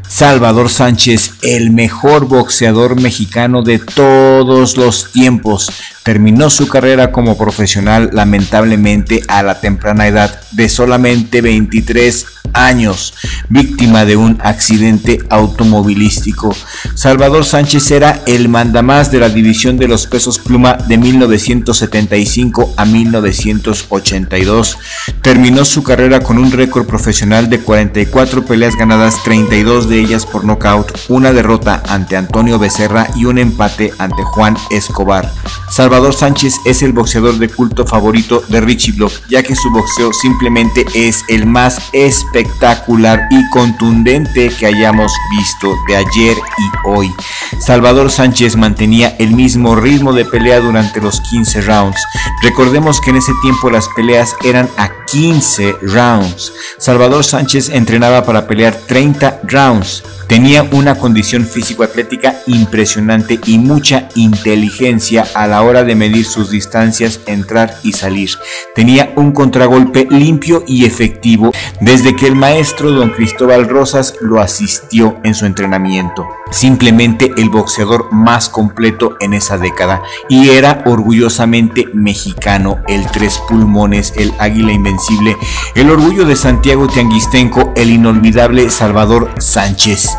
Salvador Sánchez, el mejor boxeador mexicano de todos los tiempos, terminó su carrera como profesional lamentablemente a la temprana edad de solamente 23 años, víctima de un accidente automovilístico. Salvador Sánchez era el mandamás de la división de los pesos pluma de 1975 a 1982. Terminó su carrera con un récord profesional de 44 peleas ganadas, 32 de ellas por nocaut, una derrota ante Antonio Becerra y un empate ante Juan Escobar. Salvador Sánchez es el boxeador de culto favorito de Richie Block, ya que su boxeo simplemente es el más espectacular y contundente que hayamos visto de ayer y hoy. Salvador Sánchez mantenía el mismo ritmo de pelea durante los 15 rounds. Recordemos que en ese tiempo las peleas eran a 15 rounds. Salvador Sánchez entrenaba para pelear 30 rounds. Tenía una condición físico-atlética impresionante y mucha inteligencia a la hora de medir sus distancias, entrar y salir. Tenía un contragolpe limpio y efectivo desde que el maestro don Cristóbal Rosas lo asistió en su entrenamiento. Simplemente el boxeador más completo en esa década, y era orgullosamente mexicano, el tres pulmones, el águila invencible, el orgullo de Santiago Tianguistenco, el inolvidable Salvador Sánchez.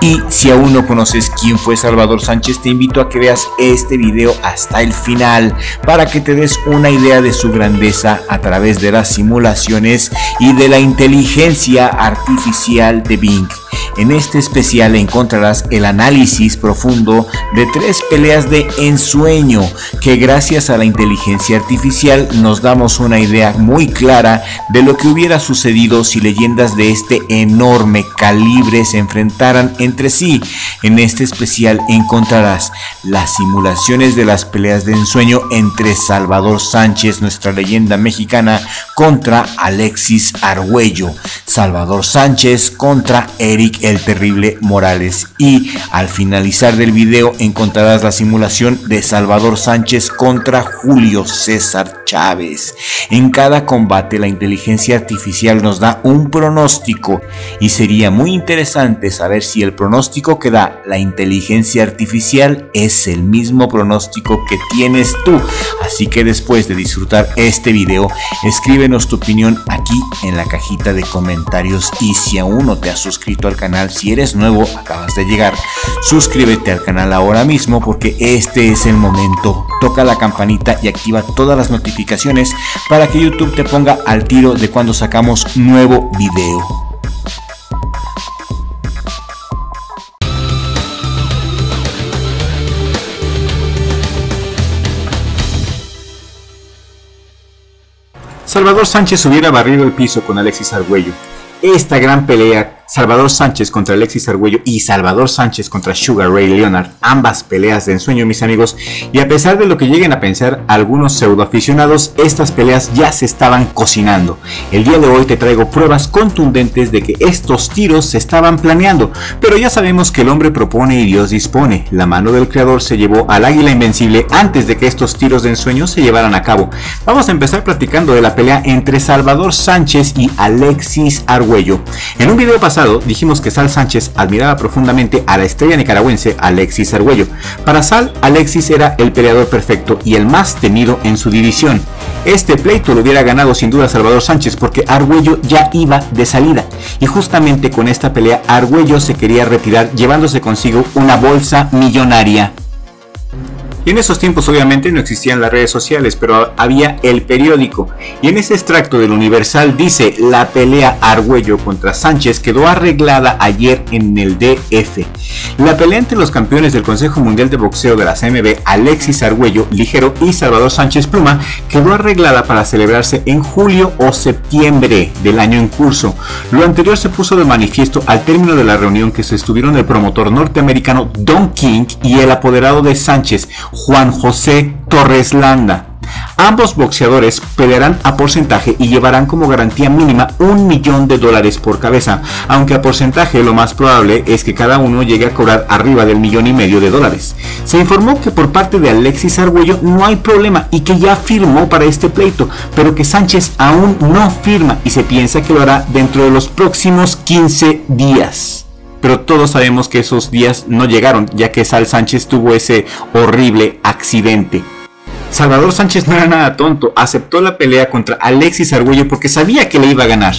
Y si aún no conoces quién fue Salvador Sánchez, te invito a que veas este video hasta el final para que te des una idea de su grandeza a través de las simulaciones y de la inteligencia artificial de Bing. En este especial encontrarás el análisis profundo de 3 peleas de ensueño que gracias a la inteligencia artificial nos damos una idea muy clara de lo que hubiera sucedido si leyendas de este enorme calibre se enfrentaran entre sí. En este especial encontrarás las simulaciones de las peleas de ensueño entre Salvador Sánchez, nuestra leyenda mexicana, contra Alexis Arguello, Salvador Sánchez contra Eric el Terrible Morales, y al finalizar del video encontrarás la simulación de Salvador Sánchez contra Julio César Chávez. En cada combate la inteligencia artificial nos da un pronóstico y sería muy interesante saber si el pronóstico que da la inteligencia artificial es el mismo pronóstico que tienes tú. Así que después de disfrutar este video, escríbenos tu opinión aquí en la cajita de comentarios, y si aún no te has suscrito al canal, si eres nuevo, acabas de llegar, suscríbete al canal ahora mismo porque este es el momento. Toca la campanita y activa todas las notificaciones para que YouTube te ponga al tiro de cuando sacamos nuevo video. Salvador Sánchez hubiera barrido el piso con Alexis Arguello. Esta gran pelea, Salvador Sánchez contra Alexis Arguello y Salvador Sánchez contra Sugar Ray Leonard, ambas peleas de ensueño, mis amigos, y a pesar de lo que lleguen a pensar algunos pseudoaficionados, estas peleas ya se estaban cocinando. El día de hoy te traigo pruebas contundentes de que estos tiros se estaban planeando, pero ya sabemos que el hombre propone y Dios dispone. La mano del creador se llevó al águila invencible antes de que estos tiros de ensueño se llevaran a cabo. Vamos a empezar platicando de la pelea entre Salvador Sánchez y Alexis Arguello. En un video pasado dijimos que Sal Sánchez admiraba profundamente a la estrella nicaragüense Alexis Arguello. Para Sal, Alexis era el peleador perfecto y el más temido en su división. Este pleito lo hubiera ganado sin duda Salvador Sánchez porque Arguello ya iba de salida, y justamente con esta pelea Arguello se quería retirar llevándose consigo una bolsa millonaria. Y en esos tiempos obviamente no existían las redes sociales, pero había el periódico, y en ese extracto del Universal dice: la pelea Arguello contra Sánchez quedó arreglada ayer en el DF. La pelea entre los campeones del Consejo Mundial de Boxeo de la CMB, Alexis Arguello ligero y Salvador Sánchez pluma, quedó arreglada para celebrarse en julio o septiembre del año en curso. Lo anterior se puso de manifiesto al término de la reunión que sostuvieron el promotor norteamericano Don King y el apoderado de Sánchez, Juan José Torres Landa. Ambos boxeadores pelearán a porcentaje y llevarán como garantía mínima $1 millón por cabeza, aunque a porcentaje lo más probable es que cada uno llegue a cobrar arriba del $1,5 millones. Se informó que por parte de Alexis Arguello no hay problema y que ya firmó para este pleito, pero que Sánchez aún no firma y se piensa que lo hará dentro de los próximos 15 días. pero todos sabemos que esos días no llegaron, ya que Sal Sánchez tuvo ese horrible accidente. Salvador Sánchez no era nada tonto, aceptó la pelea contra Alexis Arguello porque sabía que le iba a ganar.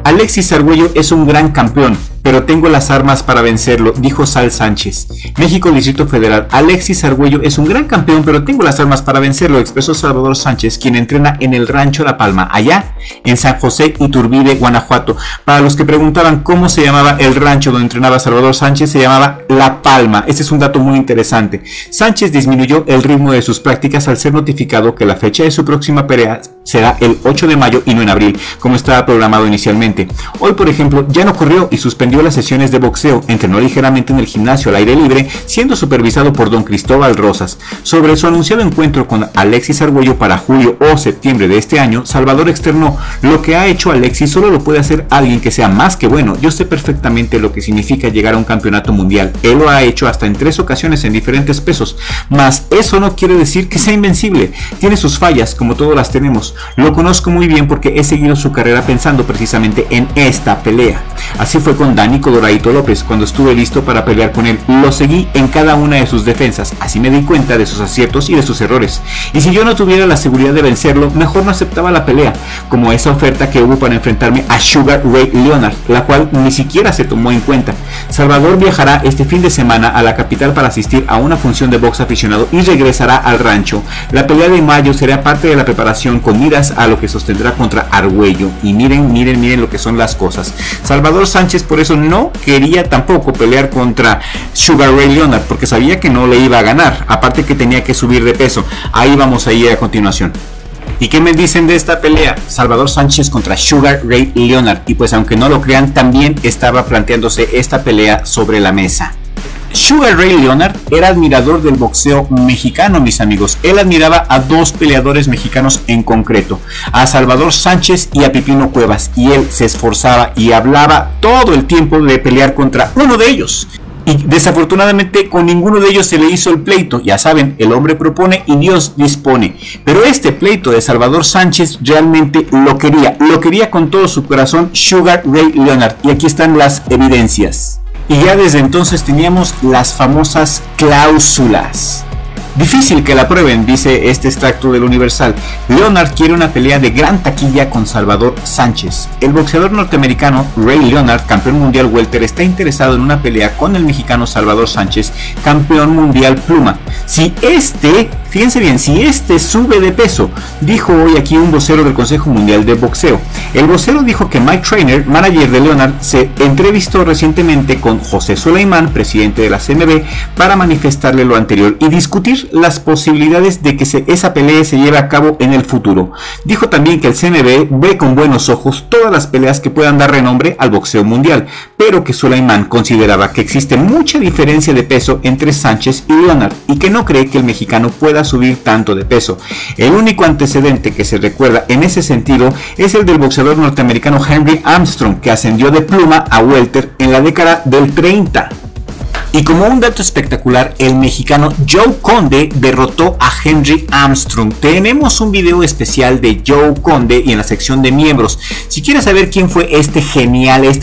Alexis Arguello es un gran campeón, pero tengo las armas para vencerlo, dijo Sal Sánchez. México, Distrito Federal. Alexis Arguello es un gran campeón, pero tengo las armas para vencerlo, expresó Salvador Sánchez, quien entrena en el Rancho La Palma, allá en San José Iturbide, Guanajuato. Para los que preguntaban cómo se llamaba el rancho donde entrenaba Salvador Sánchez, se llamaba La Palma. Este es un dato muy interesante. Sánchez disminuyó el ritmo de sus prácticas al ser notificado que la fecha de su próxima pelea será el 8 de mayo y no en abril, como estaba programado inicialmente. Hoy, por ejemplo, ya no corrió y suspendió las sesiones de boxeo, entrenó ligeramente en el gimnasio al aire libre, siendo supervisado por don Cristóbal Rosas. Sobre su anunciado encuentro con Alexis Arguello para julio o septiembre de este año, Salvador externó: lo que ha hecho Alexis solo lo puede hacer alguien que sea más que bueno. Yo sé perfectamente lo que significa llegar a un campeonato mundial. Él lo ha hecho hasta en 3 ocasiones en diferentes pesos, mas eso no quiere decir que sea invencible. Tiene sus fallas, como todas las tenemos. Lo conozco muy bien porque he seguido su carrera pensando precisamente en esta pelea. Así fue con Dánico Doradito López. Cuando estuve listo para pelear con él, lo seguí en cada una de sus defensas. Así me di cuenta de sus aciertos y de sus errores. Y si yo no tuviera la seguridad de vencerlo, mejor no aceptaba la pelea, como esa oferta que hubo para enfrentarme a Sugar Ray Leonard, la cual ni siquiera se tomó en cuenta. Salvador viajará este fin de semana a la capital para asistir a una función de box aficionado y regresará al rancho. La pelea de mayo será parte de la preparación con miras a lo que sostendrá contra Arguello. Y miren lo que son las cosas. Salvador Sánchez por eso no quería tampoco pelear contra Sugar Ray Leonard, porque sabía que no le iba a ganar, aparte que tenía que subir de peso. Ahí vamos a ir a continuación. ¿Y qué me dicen de esta pelea? Salvador Sánchez contra Sugar Ray Leonard. Y pues aunque no lo crean, también estaba planteándose esta pelea sobre la mesa. Sugar Ray Leonard era admirador del boxeo mexicano, mis amigos. Él admiraba a 2 peleadores mexicanos en concreto, a Salvador Sánchez y a Pipino Cuevas, y él se esforzaba y hablaba todo el tiempo de pelear contra uno de ellos. Y desafortunadamente con ninguno de ellos se le hizo el pleito. Ya saben, el hombre propone y Dios dispone. Pero este pleito de Salvador Sánchez realmente lo quería con todo su corazón Sugar Ray Leonard. Y aquí están las evidencias. Y ya desde entonces teníamos las famosas cláusulas. Difícil que la prueben, dice este extracto del Universal. Leonard quiere una pelea de gran taquilla con Salvador Sánchez. El boxeador norteamericano Ray Leonard, campeón mundial welter, está interesado en una pelea con el mexicano Salvador Sánchez, campeón mundial pluma. Fíjense bien, si este sube de peso, dijo hoy aquí un vocero del Consejo Mundial de Boxeo. El vocero dijo que Mike Trainer, manager de Leonard, se entrevistó recientemente con José Soleimán, presidente de la CMB, para manifestarle lo anterior y discutir las posibilidades de que esa pelea se lleve a cabo en el futuro. Dijo también que el CMB ve con buenos ojos todas las peleas que puedan dar renombre al boxeo mundial, pero que Soleimán consideraba que existe mucha diferencia de peso entre Sánchez y Leonard y que no cree que el mexicano pueda subir tanto de peso. El único antecedente que se recuerda en ese sentido es el del boxeador norteamericano Henry Armstrong, que ascendió de pluma a welter en la década del 30. Y como un dato espectacular, el mexicano Joe Conde derrotó a Henry Armstrong. Tenemos un video especial de Joe Conde y en la sección de miembros. Si quieres saber quién fue este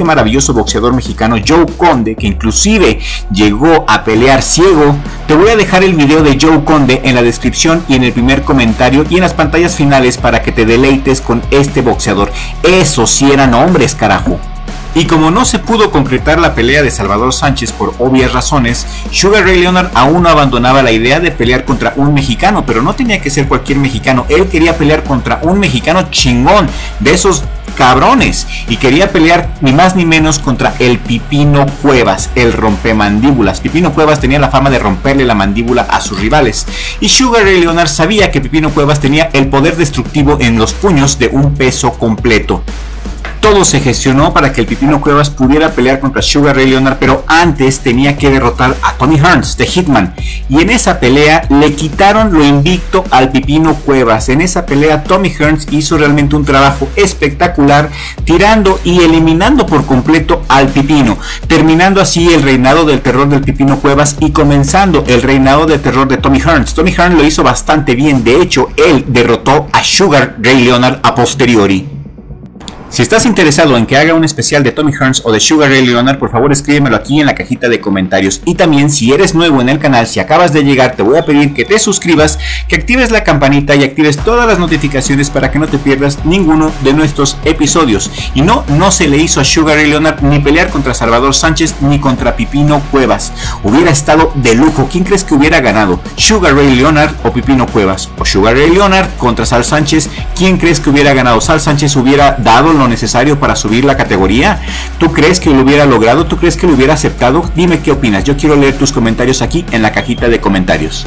maravilloso boxeador mexicano Joe Conde, que inclusive llegó a pelear ciego, te voy a dejar el video de Joe Conde en la descripción y en el primer comentario y en las pantallas finales para que te deleites con este boxeador. Esos sí eran hombres, carajo. Y como no se pudo concretar la pelea de Salvador Sánchez por obvias razones, Sugar Ray Leonard aún no abandonaba la idea de pelear contra un mexicano, pero no tenía que ser cualquier mexicano. Él quería pelear contra un mexicano chingón, de esos cabrones, y quería pelear ni más ni menos contra el Pipino Cuevas, el rompemandíbulas. Pipino Cuevas tenía la fama de romperle la mandíbula a sus rivales, y Sugar Ray Leonard sabía que Pipino Cuevas tenía el poder destructivo en los puños de un peso completo. Todo se gestionó para que el Pipino Cuevas pudiera pelear contra Sugar Ray Leonard, pero antes tenía que derrotar a Tommy Hearns, The Hitman. Y en esa pelea le quitaron lo invicto al Pipino Cuevas. En esa pelea Tommy Hearns hizo realmente un trabajo espectacular, tirando y eliminando por completo al Pipino, terminando así el reinado del terror del Pipino Cuevas y comenzando el reinado de terror de Tommy Hearns. Tommy Hearns lo hizo bastante bien, de hecho él derrotó a Sugar Ray Leonard a posteriori. Si estás interesado en que haga un especial de Tommy Hearns o de Sugar Ray Leonard, por favor escríbemelo aquí en la cajita de comentarios. Y también, si eres nuevo en el canal, si acabas de llegar, te voy a pedir que te suscribas, que actives la campanita y actives todas las notificaciones para que no te pierdas ninguno de nuestros episodios. Y no se le hizo a Sugar Ray Leonard ni pelear contra Salvador Sánchez ni contra Pipino Cuevas. Hubiera estado de lujo. ¿Quién crees que hubiera ganado? ¿Sugar Ray Leonard o Pipino Cuevas? ¿O Sugar Ray Leonard contra Sal Sánchez? ¿Quién crees que hubiera ganado? ¿Sal Sánchez hubiera dado lo necesario para subir la categoría? ¿Tú crees que lo hubiera logrado? ¿Tú crees que lo hubiera aceptado? Dime qué opinas. Yo quiero leer tus comentarios aquí en la cajita de comentarios.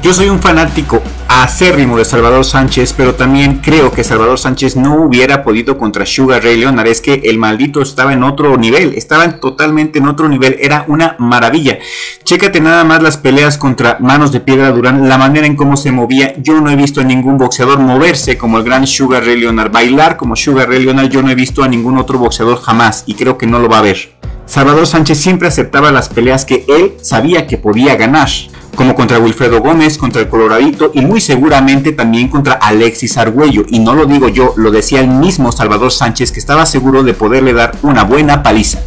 Yo soy un fanático acérrimo de Salvador Sánchez, pero también creo que Salvador Sánchez no hubiera podido contra Sugar Ray Leonard. Es que el maldito estaba en otro nivel, estaban totalmente en otro nivel, era una maravilla. Chécate nada más las peleas contra Manos de Piedra Durán, la manera en cómo se movía. Yo no he visto a ningún boxeador moverse como el gran Sugar Ray Leonard, bailar como Sugar Ray Leonard. Yo no he visto a ningún otro boxeador jamás y creo que no lo va a ver. Salvador Sánchez siempre aceptaba las peleas que él sabía que podía ganar, como contra Wilfredo Gómez, contra el Coloradito y muy seguramente también contra Alexis Argüello. Y no lo digo yo, lo decía el mismo Salvador Sánchez, que estaba seguro de poderle dar una buena paliza.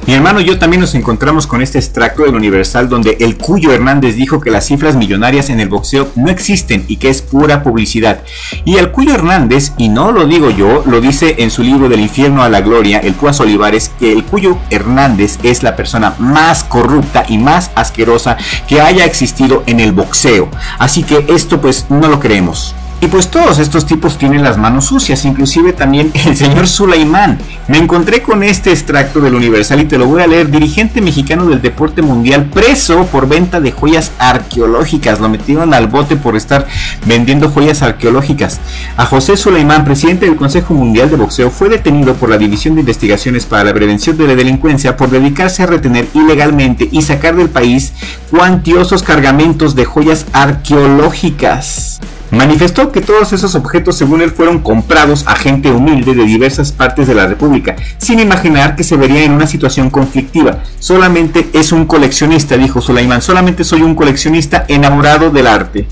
Mi hermano y yo también nos encontramos con este extracto del Universal donde el Cuyo Hernández dijo que las cifras millonarias en el boxeo no existen y que es pura publicidad. Y el Cuyo Hernández, y no lo digo yo, lo dice en su libro Del Infierno a la Gloria, el Púas Olivares, que el Cuyo Hernández es la persona más corrupta y más asquerosa que haya existido en el boxeo. Así que esto pues no lo creemos. Y pues todos estos tipos tienen las manos sucias, inclusive también el señor Sulaimán. Me encontré con este extracto del Universal y te lo voy a leer. Dirigente mexicano del deporte mundial preso por venta de joyas arqueológicas. Lo metieron al bote por estar vendiendo joyas arqueológicas. A José Sulaimán, presidente del Consejo Mundial de Boxeo, fue detenido por la División de Investigaciones para la Prevención de la Delincuencia por dedicarse a retener ilegalmente y sacar del país cuantiosos cargamentos de joyas arqueológicas. Manifestó que todos esos objetos, según él, fueron comprados a gente humilde de diversas partes de la República, sin imaginar que se vería en una situación conflictiva. Solamente es un coleccionista, dijo Sulaimán, solamente soy un coleccionista enamorado del arte.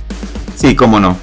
Sí, cómo no.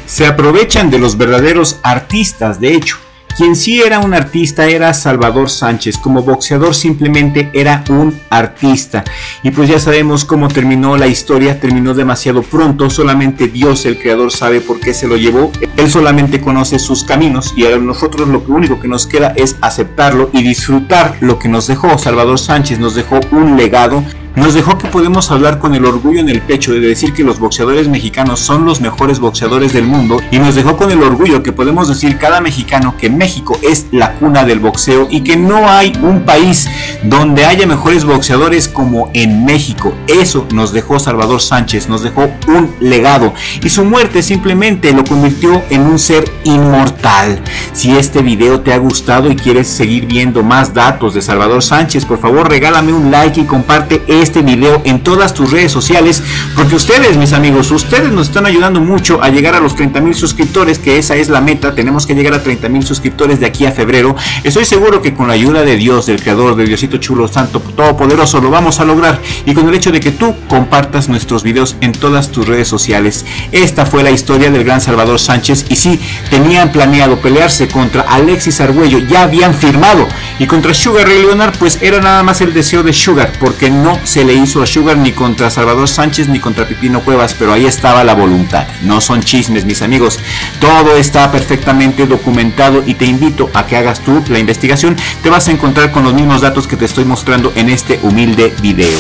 Se aprovechan de los verdaderos artistas, de hecho. Quien sí era un artista era Salvador Sánchez. Como boxeador simplemente era un artista. Y pues ya sabemos cómo terminó la historia. Terminó demasiado pronto. Solamente Dios, el creador, sabe por qué se lo llevó. Él solamente conoce sus caminos. Y a nosotros lo único que nos queda es aceptarlo y disfrutar lo que nos dejó. Salvador Sánchez nos dejó un legado. Nos dejó que podemos hablar con el orgullo en el pecho de decir que los boxeadores mexicanos son los mejores boxeadores del mundo, y nos dejó con el orgullo que podemos decir cada mexicano que México es la cuna del boxeo y que no hay un país donde haya mejores boxeadores como en México. Eso nos dejó Salvador Sánchez, nos dejó un legado, y su muerte simplemente lo convirtió en un ser inmortal. Si este video te ha gustado y quieres seguir viendo más datos de Salvador Sánchez, por favor regálame un like y comparte este video en todas tus redes sociales, porque ustedes, mis amigos, ustedes nos están ayudando mucho a llegar a los 30,000 suscriptores, que esa es la meta. Tenemos que llegar a 30,000 suscriptores de aquí a febrero. Estoy seguro que con la ayuda de Dios, del creador, de Diosito chulo, santo, todopoderoso, lo vamos a lograr, y con el hecho de que tú compartas nuestros videos en todas tus redes sociales. Esta fue la historia del gran Salvador Sánchez, y sí, tenían planeado pelearse contra Alexis Argüello, ya habían firmado, y contra Sugar Ray Leonard pues era nada más el deseo de Sugar, porque no se le hizo a Sugar ni contra Salvador Sánchez ni contra Pipino Cuevas, pero ahí estaba la voluntad. No son chismes, mis amigos, todo está perfectamente documentado, y te invito a que hagas tú la investigación. Te vas a encontrar con los mismos datos que te estoy mostrando en este humilde video.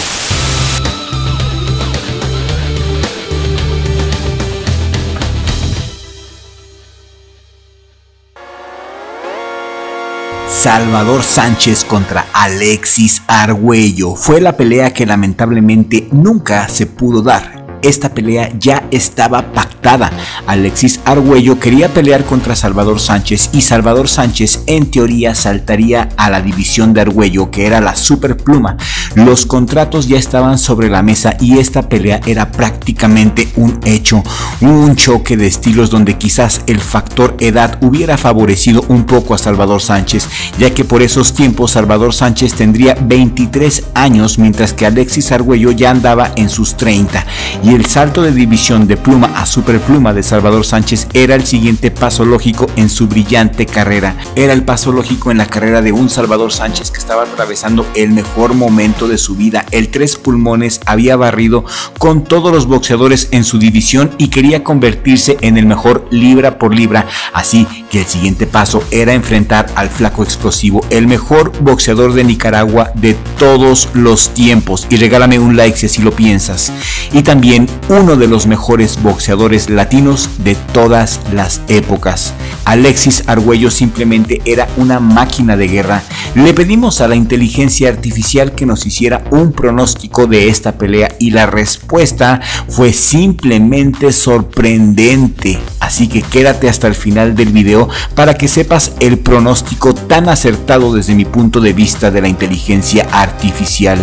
Salvador Sánchez contra Alexis Argüello fue la pelea que lamentablemente nunca se pudo dar. Esta pelea ya estaba pactada. Alexis Argüello quería pelear contra Salvador Sánchez, y Salvador Sánchez en teoría saltaría a la división de Argüello, que era la superpluma. Los contratos ya estaban sobre la mesa y esta pelea era prácticamente un hecho, un choque de estilos donde quizás el factor edad hubiera favorecido un poco a Salvador Sánchez, ya que por esos tiempos Salvador Sánchez tendría 23 años, mientras que Alexis Argüello ya andaba en sus 30, y el salto de división de pluma a superpluma de Salvador Sánchez era el siguiente paso lógico en su brillante carrera. Era el paso lógico en la carrera de un Salvador Sánchez que estaba atravesando el mejor momento de su vida. El Tres Pulmones había barrido con todos los boxeadores en su división y quería convertirse en el mejor libra por libra, así que el siguiente paso era enfrentar al Flaco Explosivo, el mejor boxeador de Nicaragua de todos los tiempos, y regálame un like si así lo piensas, y también uno de los mejores boxeadores latinos de todas las épocas. Alexis Argüello simplemente era una máquina de guerra. Le pedimos a la inteligencia artificial que nos hiciera un pronóstico de esta pelea y la respuesta fue simplemente sorprendente, así que quédate hasta el final del video para que sepas el pronóstico tan acertado desde mi punto de vista de la inteligencia artificial.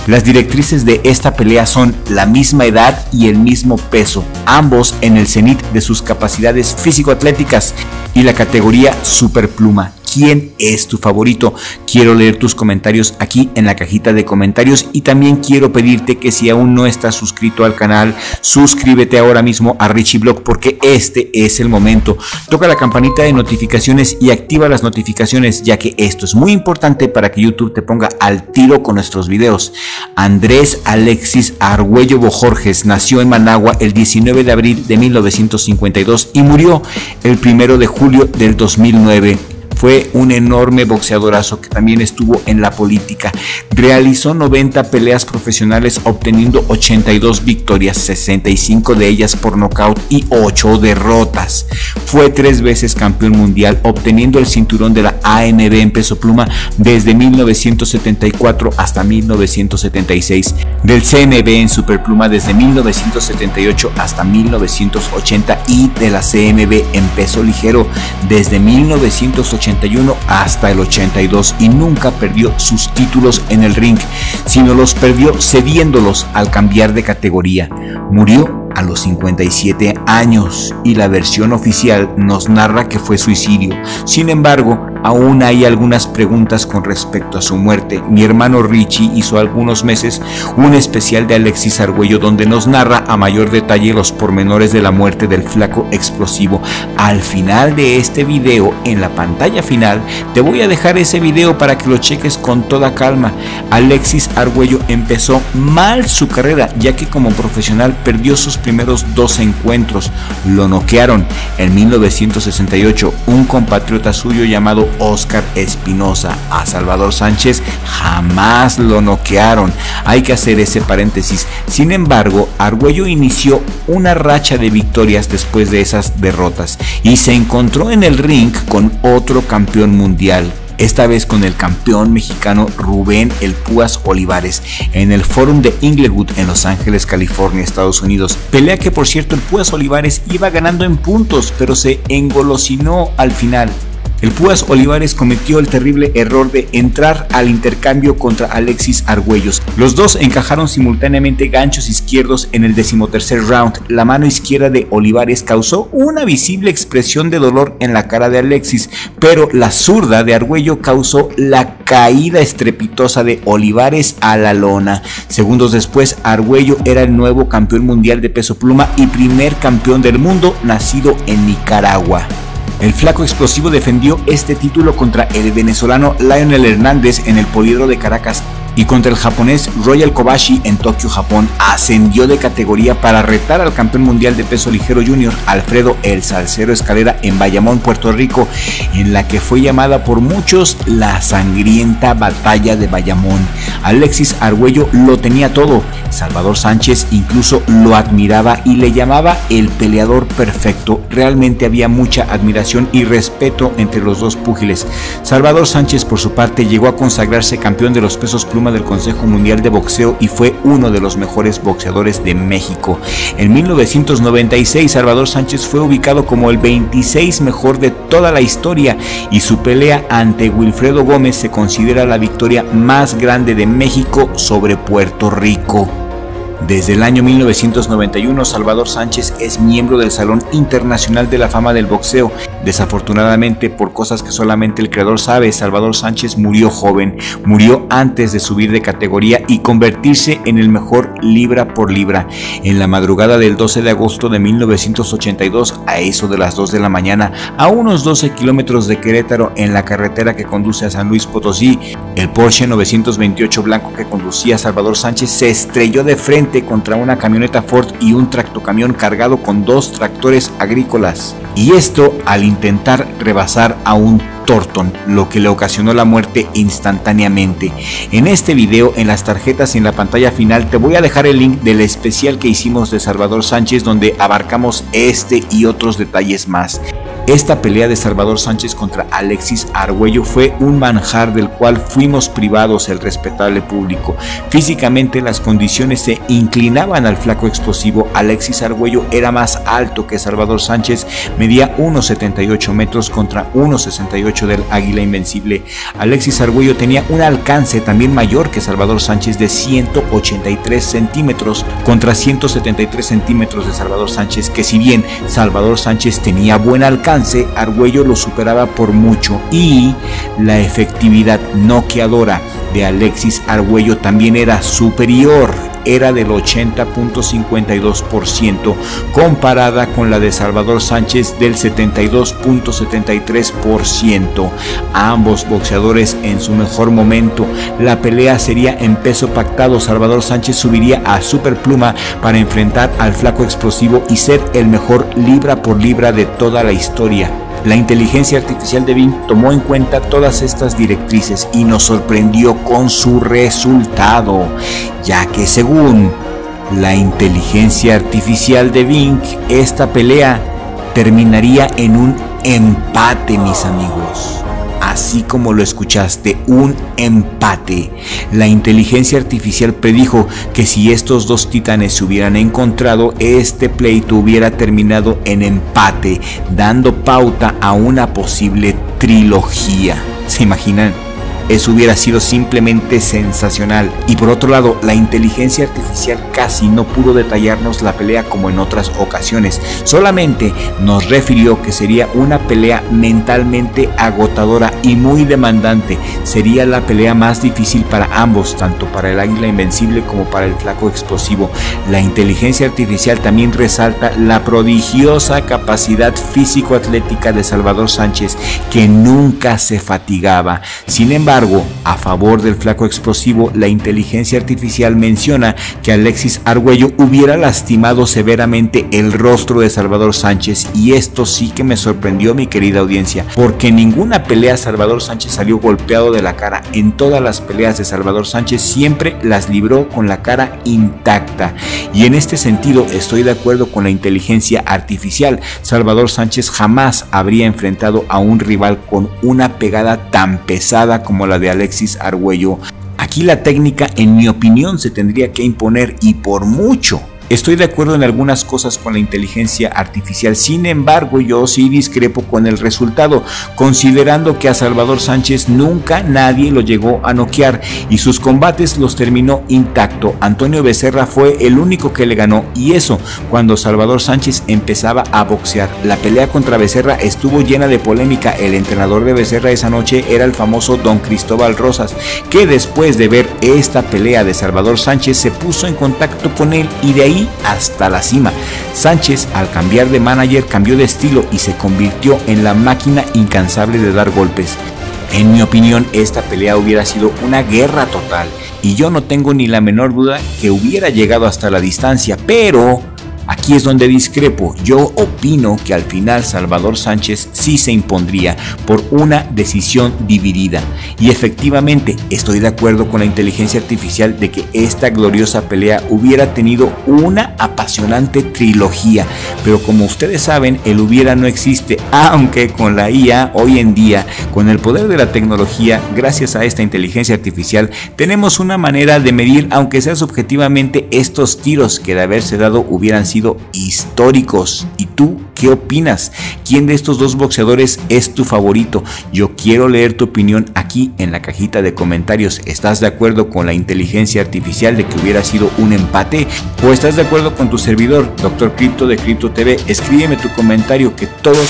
Las directrices de esta pelea son la misma edad y el mismo peso, ambos en el cenit de sus capacidades físico-atléticas, y la categoría superpluma. ¿Quién es tu favorito? Quiero leer tus comentarios aquí en la cajita de comentarios, y también quiero pedirte que si aún no estás suscrito al canal, suscríbete ahora mismo a Richie Blog, porque este es el momento. Toca la campanita de notificaciones y activa las notificaciones, ya que esto es muy importante para que YouTube te ponga al tiro con nuestros videos. Andrés Alexis Argüello Bojorges nació en Managua el 19 de abril de 1952 y murió el 1 de julio del 2009. Fue un enorme boxeadorazo que también estuvo en la política. Realizó 90 peleas profesionales, obteniendo 82 victorias, 65 de ellas por nocaut y 8 derrotas. Fue 3 veces campeón mundial, obteniendo el cinturón de la ANB en peso pluma desde 1974 hasta 1976, del CNB en superpluma desde 1978 hasta 1980 y de la CMB en peso ligero desde 1981 hasta el 82, y nunca perdió sus títulos en el ring, sino los perdió cediéndolos al cambiar de categoría. Murió a los 57 años y la versión oficial nos narra que fue suicidio. Sin embargo, aún hay algunas preguntas con respecto a su muerte. Mi hermano Richie hizo algunos meses un especial de Alexis Argüello donde nos narra a mayor detalle los pormenores de la muerte del Flaco Explosivo. Al final de este video, en la pantalla final, te voy a dejar ese video para que lo cheques con toda calma. Alexis Argüello empezó mal su carrera, ya que como profesional perdió sus primeros 2 encuentros. Lo noquearon en 1968 un compatriota suyo llamado Oscar Espinosa. A Salvador Sánchez jamás lo noquearon. Hay que hacer ese paréntesis. Sin embargo, Argüello inició una racha de victorias después de esas derrotas y se encontró en el ring con otro campeón mundial, esta vez con el campeón mexicano Rubén El Púas Olivares, en el Fórum de Inglewood en Los Ángeles, California, Estados Unidos. Pelea que, por cierto, El Púas Olivares iba ganando en puntos, pero se engolosinó al final. El Púas Olivares cometió el terrible error de entrar al intercambio contra Alexis Argüello. Los dos encajaron simultáneamente ganchos izquierdos en el 13º round. La mano izquierda de Olivares causó una visible expresión de dolor en la cara de Alexis, pero la zurda de Argüello causó la caída estrepitosa de Olivares a la lona. Segundos después, Argüello era el nuevo campeón mundial de peso pluma y primer campeón del mundo nacido en Nicaragua. El Flaco Explosivo defendió este título contra el venezolano Lionel Hernández en el Poliedro de Caracas y contra el japonés Royal Kobashi en Tokio, Japón. Ascendió de categoría para retar al campeón mundial de peso ligero junior Alfredo El Salcero Escalera en Bayamón, Puerto Rico, en la que fue llamada por muchos la sangrienta batalla de Bayamón. Alexis Argüello lo tenía todo. Salvador Sánchez incluso lo admiraba y le llamaba el peleador perfecto. Realmente había mucha admiración y respeto entre los dos púgiles. Salvador Sánchez, por su parte, llegó a consagrarse campeón de los pesos pluma superpluma del Consejo Mundial de Boxeo y fue uno de los mejores boxeadores de México. En 1996 Salvador Sánchez fue ubicado como el 26 mejor de toda la historia y su pelea ante Wilfredo Gómez se considera la victoria más grande de México sobre Puerto Rico. Desde el año 1991, Salvador Sánchez es miembro del Salón Internacional de la Fama del Boxeo. Desafortunadamente, por cosas que solamente el creador sabe, Salvador Sánchez murió joven, murió antes de subir de categoría y convertirse en el mejor libra por libra. En la madrugada del 12 de agosto de 1982, a eso de las 2 de la mañana, a unos 12 kilómetros de Querétaro, en la carretera que conduce a San Luis Potosí, el Porsche 928 blanco que conducía Salvador Sánchez se estrelló de frente contra una camioneta Ford y un tractocamión cargado con 2 tractores agrícolas, y esto al intentar rebasar a un Thornton, lo que le ocasionó la muerte instantáneamente. En este video, en las tarjetas y en la pantalla final, te voy a dejar el link del especial que hicimos de Salvador Sánchez, donde abarcamos este y otros detalles más. Esta pelea de Salvador Sánchez contra Alexis Argüello fue un manjar del cual fuimos privados el respetable público. Físicamente las condiciones se inclinaban al flaco explosivo. Alexis Argüello era más alto que Salvador Sánchez, medía 1,78 metros contra 1,68 del Águila Invencible. Alexis Argüello tenía un alcance también mayor que Salvador Sánchez de 183 centímetros contra 173 centímetros de Salvador Sánchez, que si bien Salvador Sánchez tenía buen alcance, Argüello lo superaba por mucho, y la efectividad noqueadora de Alexis Argüello también era superior, era del 80.52% comparada con la de Salvador Sánchez del 72.73%. Ambos boxeadores en su mejor momento. La pelea sería en peso pactado. Salvador Sánchez subiría a superpluma para enfrentar al flaco explosivo y ser el mejor libra por libra de toda la historia. La inteligencia artificial de Bing tomó en cuenta todas estas directrices y nos sorprendió con su resultado, ya que según la inteligencia artificial de Bing, esta pelea terminaría en un empate, mis amigos. Así como lo escuchaste, un empate. La inteligencia artificial predijo que si estos dos titanes se hubieran encontrado, este pleito hubiera terminado en empate, dando pauta a una posible trilogía. ¿Se imaginan? Eso hubiera sido simplemente sensacional. Y por otro lado, la inteligencia artificial casi no pudo detallarnos la pelea como en otras ocasiones. Solamente nos refirió que sería una pelea mentalmente agotadora y muy demandante. Sería la pelea más difícil para ambos, tanto para el Águila Invencible como para el flaco explosivo. La inteligencia artificial también resalta la prodigiosa capacidad físico-atlética de Salvador Sánchez, que nunca se fatigaba. Sin embargo, a favor del flaco explosivo, la inteligencia artificial menciona que Alexis Argüello hubiera lastimado severamente el rostro de Salvador Sánchez, y esto sí que me sorprendió, mi querida audiencia, porque en ninguna pelea Salvador Sánchez salió golpeado de la cara. En todas las peleas de Salvador Sánchez siempre las libró con la cara intacta, y en este sentido estoy de acuerdo con la inteligencia artificial. Salvador Sánchez jamás habría enfrentado a un rival con una pegada tan pesada como la de Alexis Argüello. Aquí la técnica, en mi opinión, se tendría que imponer, y por mucho. Estoy de acuerdo en algunas cosas con la inteligencia artificial, sin embargo yo sí discrepo con el resultado, considerando que a Salvador Sánchez nunca nadie lo llegó a noquear y sus combates los terminó intacto. Antonio Becerra fue el único que le ganó, y eso cuando Salvador Sánchez empezaba a boxear. La pelea contra Becerra estuvo llena de polémica. El entrenador de Becerra esa noche era el famoso Don Cristóbal Rosas, que después de ver esta pelea de Salvador Sánchez se puso en contacto con él, y de ahí hasta la cima. Sánchez, al cambiar de manager, cambió de estilo y se convirtió en la máquina incansable de dar golpes. En mi opinión, esta pelea hubiera sido una guerra total, y yo no tengo ni la menor duda que hubiera llegado hasta la distancia, pero aquí es donde discrepo. Yo opino que al final Salvador Sánchez sí se impondría por una decisión dividida. Y efectivamente estoy de acuerdo con la inteligencia artificial de que esta gloriosa pelea hubiera tenido una apasionante trilogía, pero como ustedes saben, el hubiera no existe, aunque con la IA hoy en día, con el poder de la tecnología, gracias a esta inteligencia artificial, tenemos una manera de medir, aunque sea subjetivamente, estos tiros que de haberse dado hubieran sido históricos. ¿Y tú qué opinas? ¿Quién de estos dos boxeadores es tu favorito? Yo quiero leer tu opinión aquí en la cajita de comentarios. ¿Estás de acuerdo con la inteligencia artificial de que hubiera sido un empate? ¿O estás de acuerdo con tu servidor, Dr. Crypto de Crypto TV? Escríbeme tu comentario, que todos...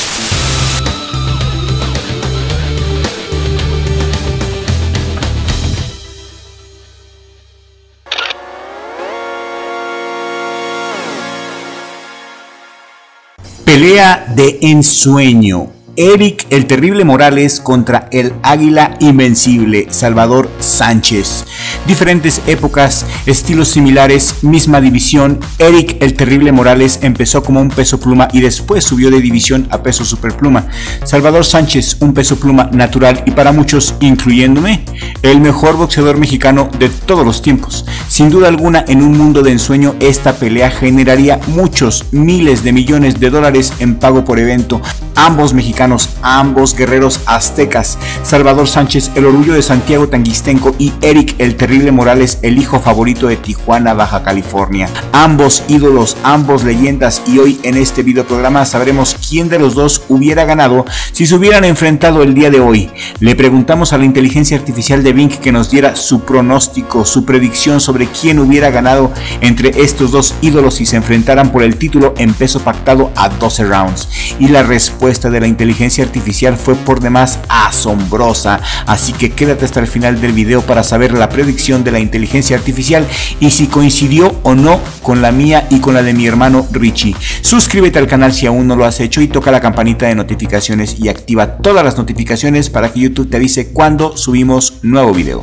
Pelea de ensueño. Eric el Terrible Morales contra el Águila Invencible, Salvador Sánchez. Diferentes épocas, estilos similares, misma división. Eric el Terrible Morales empezó como un peso pluma y después subió de división a peso superpluma. Salvador Sánchez, un peso pluma natural y para muchos, incluyéndome, el mejor boxeador mexicano de todos los tiempos. Sin duda alguna, en un mundo de ensueño, esta pelea generaría muchos, miles de millones de dólares en pago por evento. Ambos mexicanos, ambos guerreros aztecas, Salvador Sánchez, el orgullo de Santiago Tanguistenco, y Eric el Terrible Morales, el hijo favorito de Tijuana, Baja California. Ambos ídolos, ambos leyendas, y hoy en este video programa sabremos quién de los dos hubiera ganado si se hubieran enfrentado el día de hoy. Le preguntamos a la inteligencia artificial de Bing que nos diera su pronóstico, su predicción sobre quién hubiera ganado entre estos dos ídolos si se enfrentaran por el título en peso pactado a 12 rounds. Y la respuesta de la inteligencia artificial fue por demás asombrosa, así que quédate hasta el final del video para saber la predicción de la inteligencia artificial y si coincidió o no con la mía y con la de mi hermano Richie. Suscríbete al canal si aún no lo has hecho y toca la campanita de notificaciones y activa todas las notificaciones para que YouTube te avise cuando subimos nuevo video.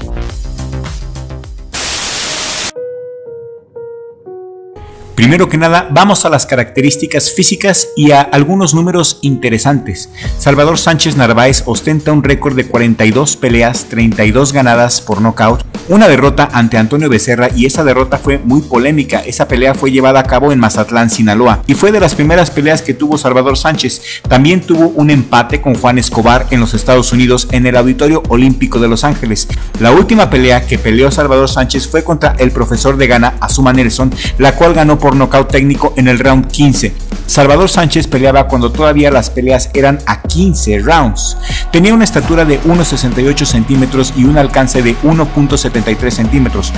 Primero que nada, vamos a las características físicas y a algunos números interesantes. Salvador Sánchez Narváez ostenta un récord de 42 peleas, 32 ganadas por nocaut, una derrota ante Antonio Becerra, y esa derrota fue muy polémica. Esa pelea fue llevada a cabo en Mazatlán, Sinaloa, y fue de las primeras peleas que tuvo Salvador Sánchez. También tuvo un empate con Juan Escobar en los Estados Unidos en el Auditorio Olímpico de Los Ángeles. La última pelea que peleó Salvador Sánchez fue contra el profesor de Ghana, Azuma Nelson, la cual ganó por nocaut técnico en el round 15. Salvador Sánchez peleaba cuando todavía las peleas eran a 15 rounds. Tenía una estatura de 1,68 centímetros y un alcance de 1,73 centímetros.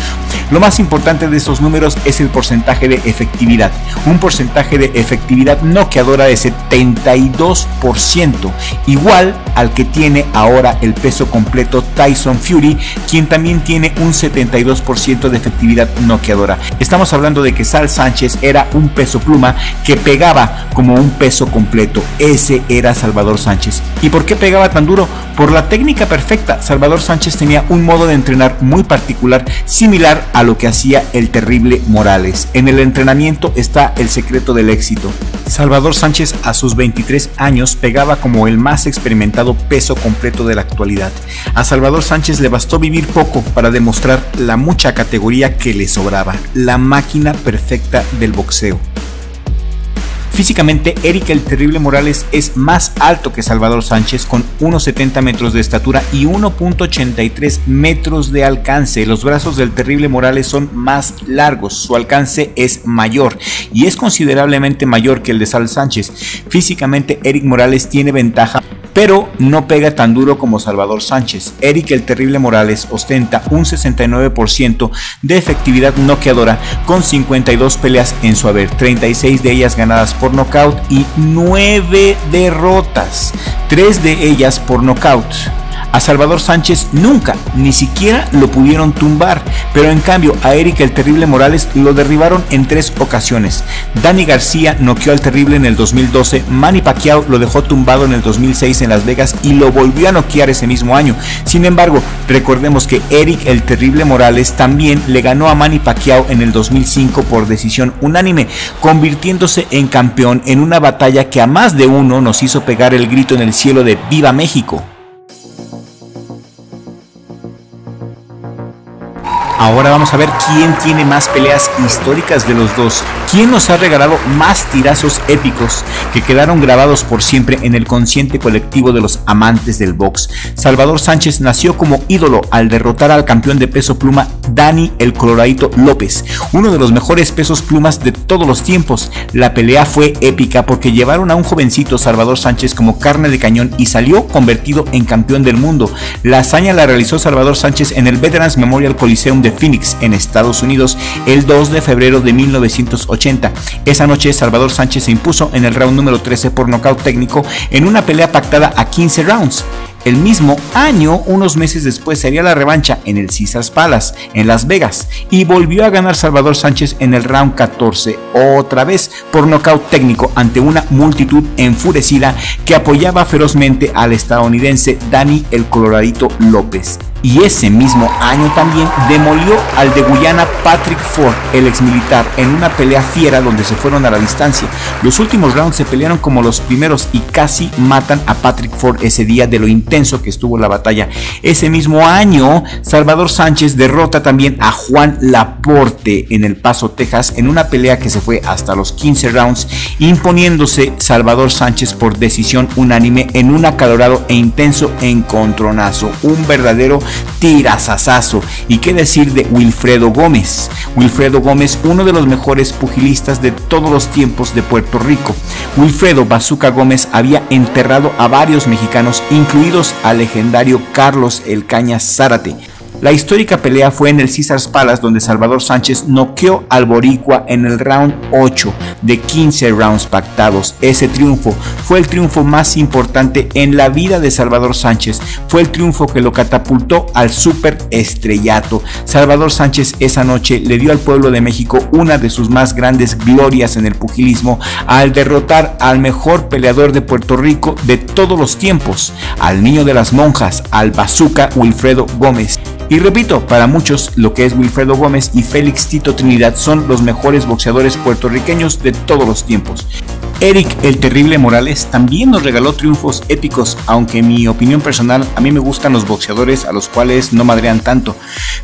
Lo más importante de estos números es el porcentaje de efectividad. Un porcentaje de efectividad noqueadora de 72%, igual al que tiene ahora el peso completo Tyson Fury, quien también tiene un 72% de efectividad noqueadora. Estamos hablando de que Sal Sánchez era un peso pluma que pegaba como un peso completo. Ese era Salvador Sánchez. ¿Y por qué pegaba tan duro? Por la técnica perfecta. Salvador Sánchez tenía un modo de entrenar muy particular, similar a lo que hacía el Terrible Morales. En el entrenamiento está el secreto del éxito. Salvador Sánchez a sus 23 años pegaba como el más experimentado peso completo de la actualidad. A Salvador Sánchez le bastó vivir poco para demostrar la mucha categoría que le sobraba, la máquina perfecta del boxeo. Físicamente, Eric el Terrible Morales es más alto que Salvador Sánchez, con 1,70 metros de estatura y 1,83 metros de alcance. Los brazos del Terrible Morales son más largos, su alcance es mayor y es considerablemente mayor que el de Sal Sánchez. Físicamente, Eric Morales tiene ventaja, pero no pega tan duro como Salvador Sánchez. Eric el Terrible Morales ostenta un 69% de efectividad noqueadora, con 52 peleas en su haber, 36 de ellas ganadas por nocaut y 9 derrotas, 3 de ellas por nocaut. A Salvador Sánchez nunca, ni siquiera lo pudieron tumbar, pero en cambio a Eric el Terrible Morales lo derribaron en 3 ocasiones. Danny García noqueó al Terrible en el 2012, Manny Pacquiao lo dejó tumbado en el 2006 en Las Vegas y lo volvió a noquear ese mismo año. Sin embargo, recordemos que Eric el Terrible Morales también le ganó a Manny Pacquiao en el 2005 por decisión unánime, convirtiéndose en campeón en una batalla que a más de uno nos hizo pegar el grito en el cielo de ¡Viva México! Ahora vamos a ver quién tiene más peleas históricas de los dos, quién nos ha regalado más tirazos épicos que quedaron grabados por siempre en el consciente colectivo de los amantes del box. Salvador Sánchez nació como ídolo al derrotar al campeón de peso pluma Danny el Coloradito López, uno de los mejores pesos plumas de todos los tiempos. La pelea fue épica porque llevaron a un jovencito Salvador Sánchez como carne de cañón y salió convertido en campeón del mundo. La hazaña la realizó Salvador Sánchez en el Veterans Memorial Coliseum de Phoenix, en Estados Unidos, el 2 de febrero de 1980. Esa noche Salvador Sánchez se impuso en el round número 13 por nocaut técnico en una pelea pactada a 15 rounds. El mismo año, unos meses después, sería la revancha en el Caesars Palace, en Las Vegas, y volvió a ganar Salvador Sánchez en el round 14, otra vez por nocaut técnico ante una multitud enfurecida que apoyaba ferozmente al estadounidense Danny el Coloradito López. Y ese mismo año también demolió al de Guyana Patrick Ford, el exmilitar, en una pelea fiera donde se fueron a la distancia. Los últimos rounds se pelearon como los primeros y casi matan a Patrick Ford ese día de lo intenso que estuvo la batalla. Ese mismo año, Salvador Sánchez derrota también a Juan Laporte en El Paso, Texas, en una pelea que se fue hasta los 15 rounds, imponiéndose Salvador Sánchez por decisión unánime en un acalorado e intenso encontronazo. Un verdadero tirazazazo. Y qué decir de Wilfredo Gómez. Wilfredo Gómez, uno de los mejores pugilistas de todos los tiempos de Puerto Rico. Wilfredo Bazooka Gómez había enterrado a varios mexicanos, incluidos al legendario Carlos El Cañas Zárate. La histórica pelea fue en el Caesars Palace, donde Salvador Sánchez noqueó al boricua en el round 8 de 15 rounds pactados. Ese triunfo fue el triunfo más importante en la vida de Salvador Sánchez. Fue el triunfo que lo catapultó al superestrellato. Salvador Sánchez esa noche le dio al pueblo de México una de sus más grandes glorias en el pugilismo al derrotar al mejor peleador de Puerto Rico de todos los tiempos, al niño de las monjas, al bazooka Wilfredo Gómez. Y repito, para muchos lo que es Wilfredo Gómez y Félix Tito Trinidad son los mejores boxeadores puertorriqueños de todos los tiempos. Eric el Terrible Morales también nos regaló triunfos épicos, aunque en mi opinión personal a mí me gustan los boxeadores a los cuales no madrean tanto.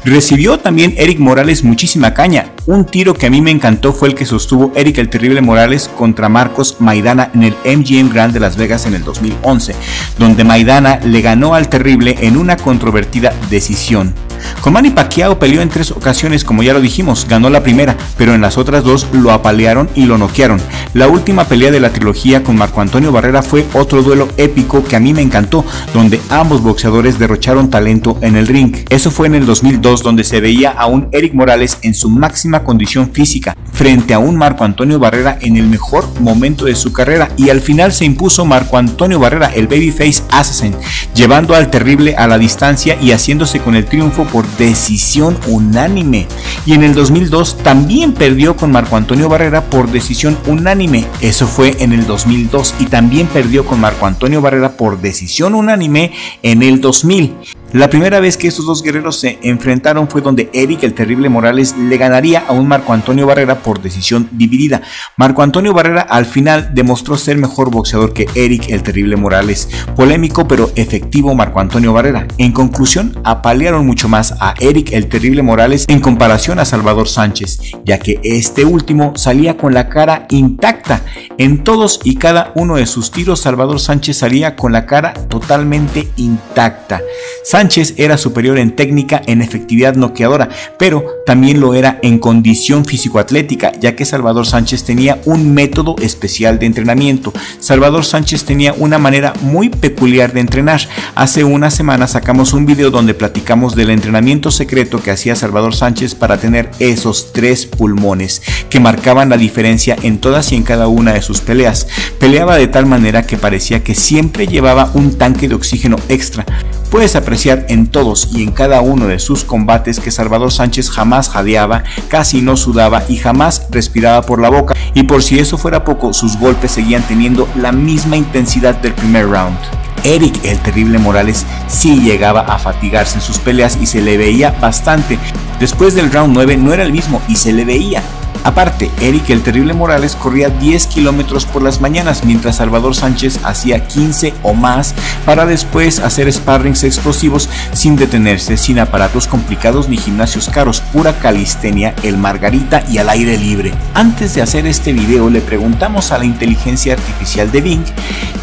Recibió también Eric Morales muchísima caña. Un tiro que a mí me encantó fue el que sostuvo Eric el Terrible Morales contra Marcos Maidana en el MGM Grand de Las Vegas en el 2011, donde Maidana le ganó al Terrible en una controvertida decisión. Con Manny Pacquiao peleó en 3 ocasiones, como ya lo dijimos, ganó la primera, pero en las otras 2 lo apalearon y lo noquearon. La última pelea de la trilogía con Marco Antonio Barrera fue otro duelo épico que a mí me encantó, donde ambos boxeadores derrocharon talento en el ring. Eso fue en el 2002, donde se veía a un Eric Morales en su máxima condición física, frente a un Marco Antonio Barrera en el mejor momento de su carrera, y al final se impuso Marco Antonio Barrera, el Babyface Assassin, llevando al Terrible a la distancia y haciéndose con el triunfo por decisión unánime. Y en el 2002 también perdió con Marco Antonio Barrera por decisión unánime. Eso fue en el 2002, y también perdió con Marco Antonio Barrera por decisión unánime en el 2000. La primera vez que estos dos guerreros se enfrentaron fue donde Eric el Terrible Morales le ganaría a un Marco Antonio Barrera por decisión dividida. Marco Antonio Barrera al final demostró ser mejor boxeador que Eric el Terrible Morales. Polémico pero efectivo Marco Antonio Barrera. En conclusión, apalearon mucho más a Eric el Terrible Morales en comparación a Salvador Sánchez, ya que este último salía con la cara intacta. En todos y cada uno de sus tiros, Salvador Sánchez salía con la cara totalmente intacta. Sánchez era superior en técnica, en efectividad noqueadora, pero también lo era en condición físico-atlética, ya que Salvador Sánchez tenía un método especial de entrenamiento. Salvador Sánchez tenía una manera muy peculiar de entrenar. Hace una semana sacamos un video donde platicamos del entrenamiento secreto que hacía Salvador Sánchez para tener esos 3 pulmones que marcaban la diferencia en todas y en cada una de sus peleas. Peleaba de tal manera que parecía que siempre llevaba un tanque de oxígeno extra. Puedes apreciar en todos y en cada uno de sus combates que Salvador Sánchez jamás jadeaba, casi no sudaba y jamás respiraba por la boca, y por si eso fuera poco, sus golpes seguían teniendo la misma intensidad del primer round. Eric el Terrible Morales sí llegaba a fatigarse en sus peleas y se le veía bastante. Después del round 9 no era el mismo y se le veía. Aparte, Eric el Terrible Morales corría 10 kilómetros por las mañanas, mientras Salvador Sánchez hacía 15 o más para después hacer sparrings explosivos sin detenerse, sin aparatos complicados ni gimnasios caros, pura calistenia, el margarita y al aire libre. Antes de hacer este video le preguntamos a la inteligencia artificial de Bing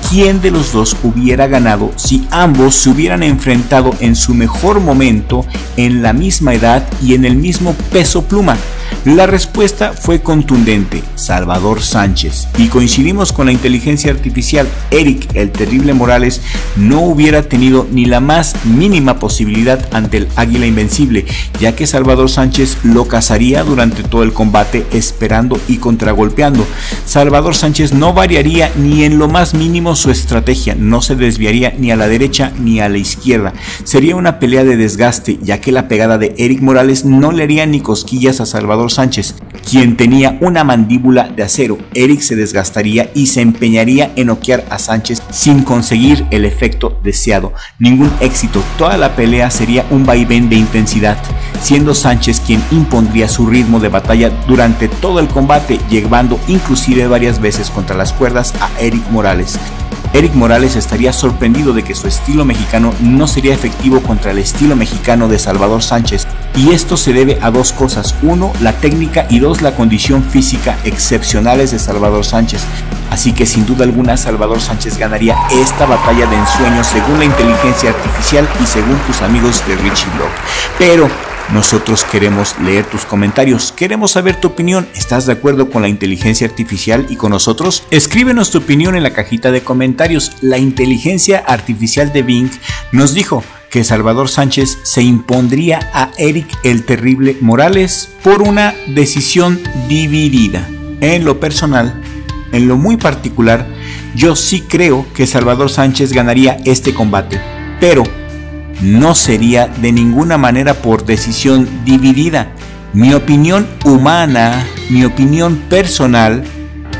quién de los dos hubiera ganado si ambos se hubieran enfrentado en su mejor momento, en la misma edad y en el mismo peso pluma. La respuesta fue contundente: Salvador Sánchez. Y coincidimos con la inteligencia artificial. Eric el Terrible Morales no hubiera tenido ni la más mínima posibilidad ante el Águila Invencible, ya que Salvador Sánchez lo cazaría durante todo el combate, esperando y contragolpeando. Salvador Sánchez no variaría ni en lo más mínimo su estrategia, no se desviaría ni a la derecha ni a la izquierda. Sería una pelea de desgaste, ya que la pegada de Eric Morales no le haría ni cosquillas a Salvador Sánchez, quien tenía una mandíbula de acero. Eric se desgastaría y se empeñaría en noquear a Sánchez sin conseguir el efecto deseado. Ningún éxito, toda la pelea sería un vaivén de intensidad, siendo Sánchez quien impondría su ritmo de batalla durante todo el combate, llevando inclusive varias veces contra las cuerdas a Eric Morales. Eric Morales estaría sorprendido de que su estilo mexicano no sería efectivo contra el estilo mexicano de Salvador Sánchez, y esto se debe a dos cosas: uno, la técnica, y dos, la condición física excepcionales de Salvador Sánchez. Así que sin duda alguna Salvador Sánchez ganaría esta batalla de ensueño según la inteligencia artificial y según tus amigos de Richie Blog. Pero nosotros queremos leer tus comentarios, queremos saber tu opinión. ¿Estás de acuerdo con la inteligencia artificial y con nosotros? Escríbenos tu opinión en la cajita de comentarios. La inteligencia artificial de Bing nos dijo que Salvador Sánchez se impondría a Eric el Terrible Morales por una decisión dividida. En lo personal, en lo muy particular, yo sí creo que Salvador Sánchez ganaría este combate, pero no sería de ninguna manera por decisión dividida. Mi opinión humana, mi opinión personal,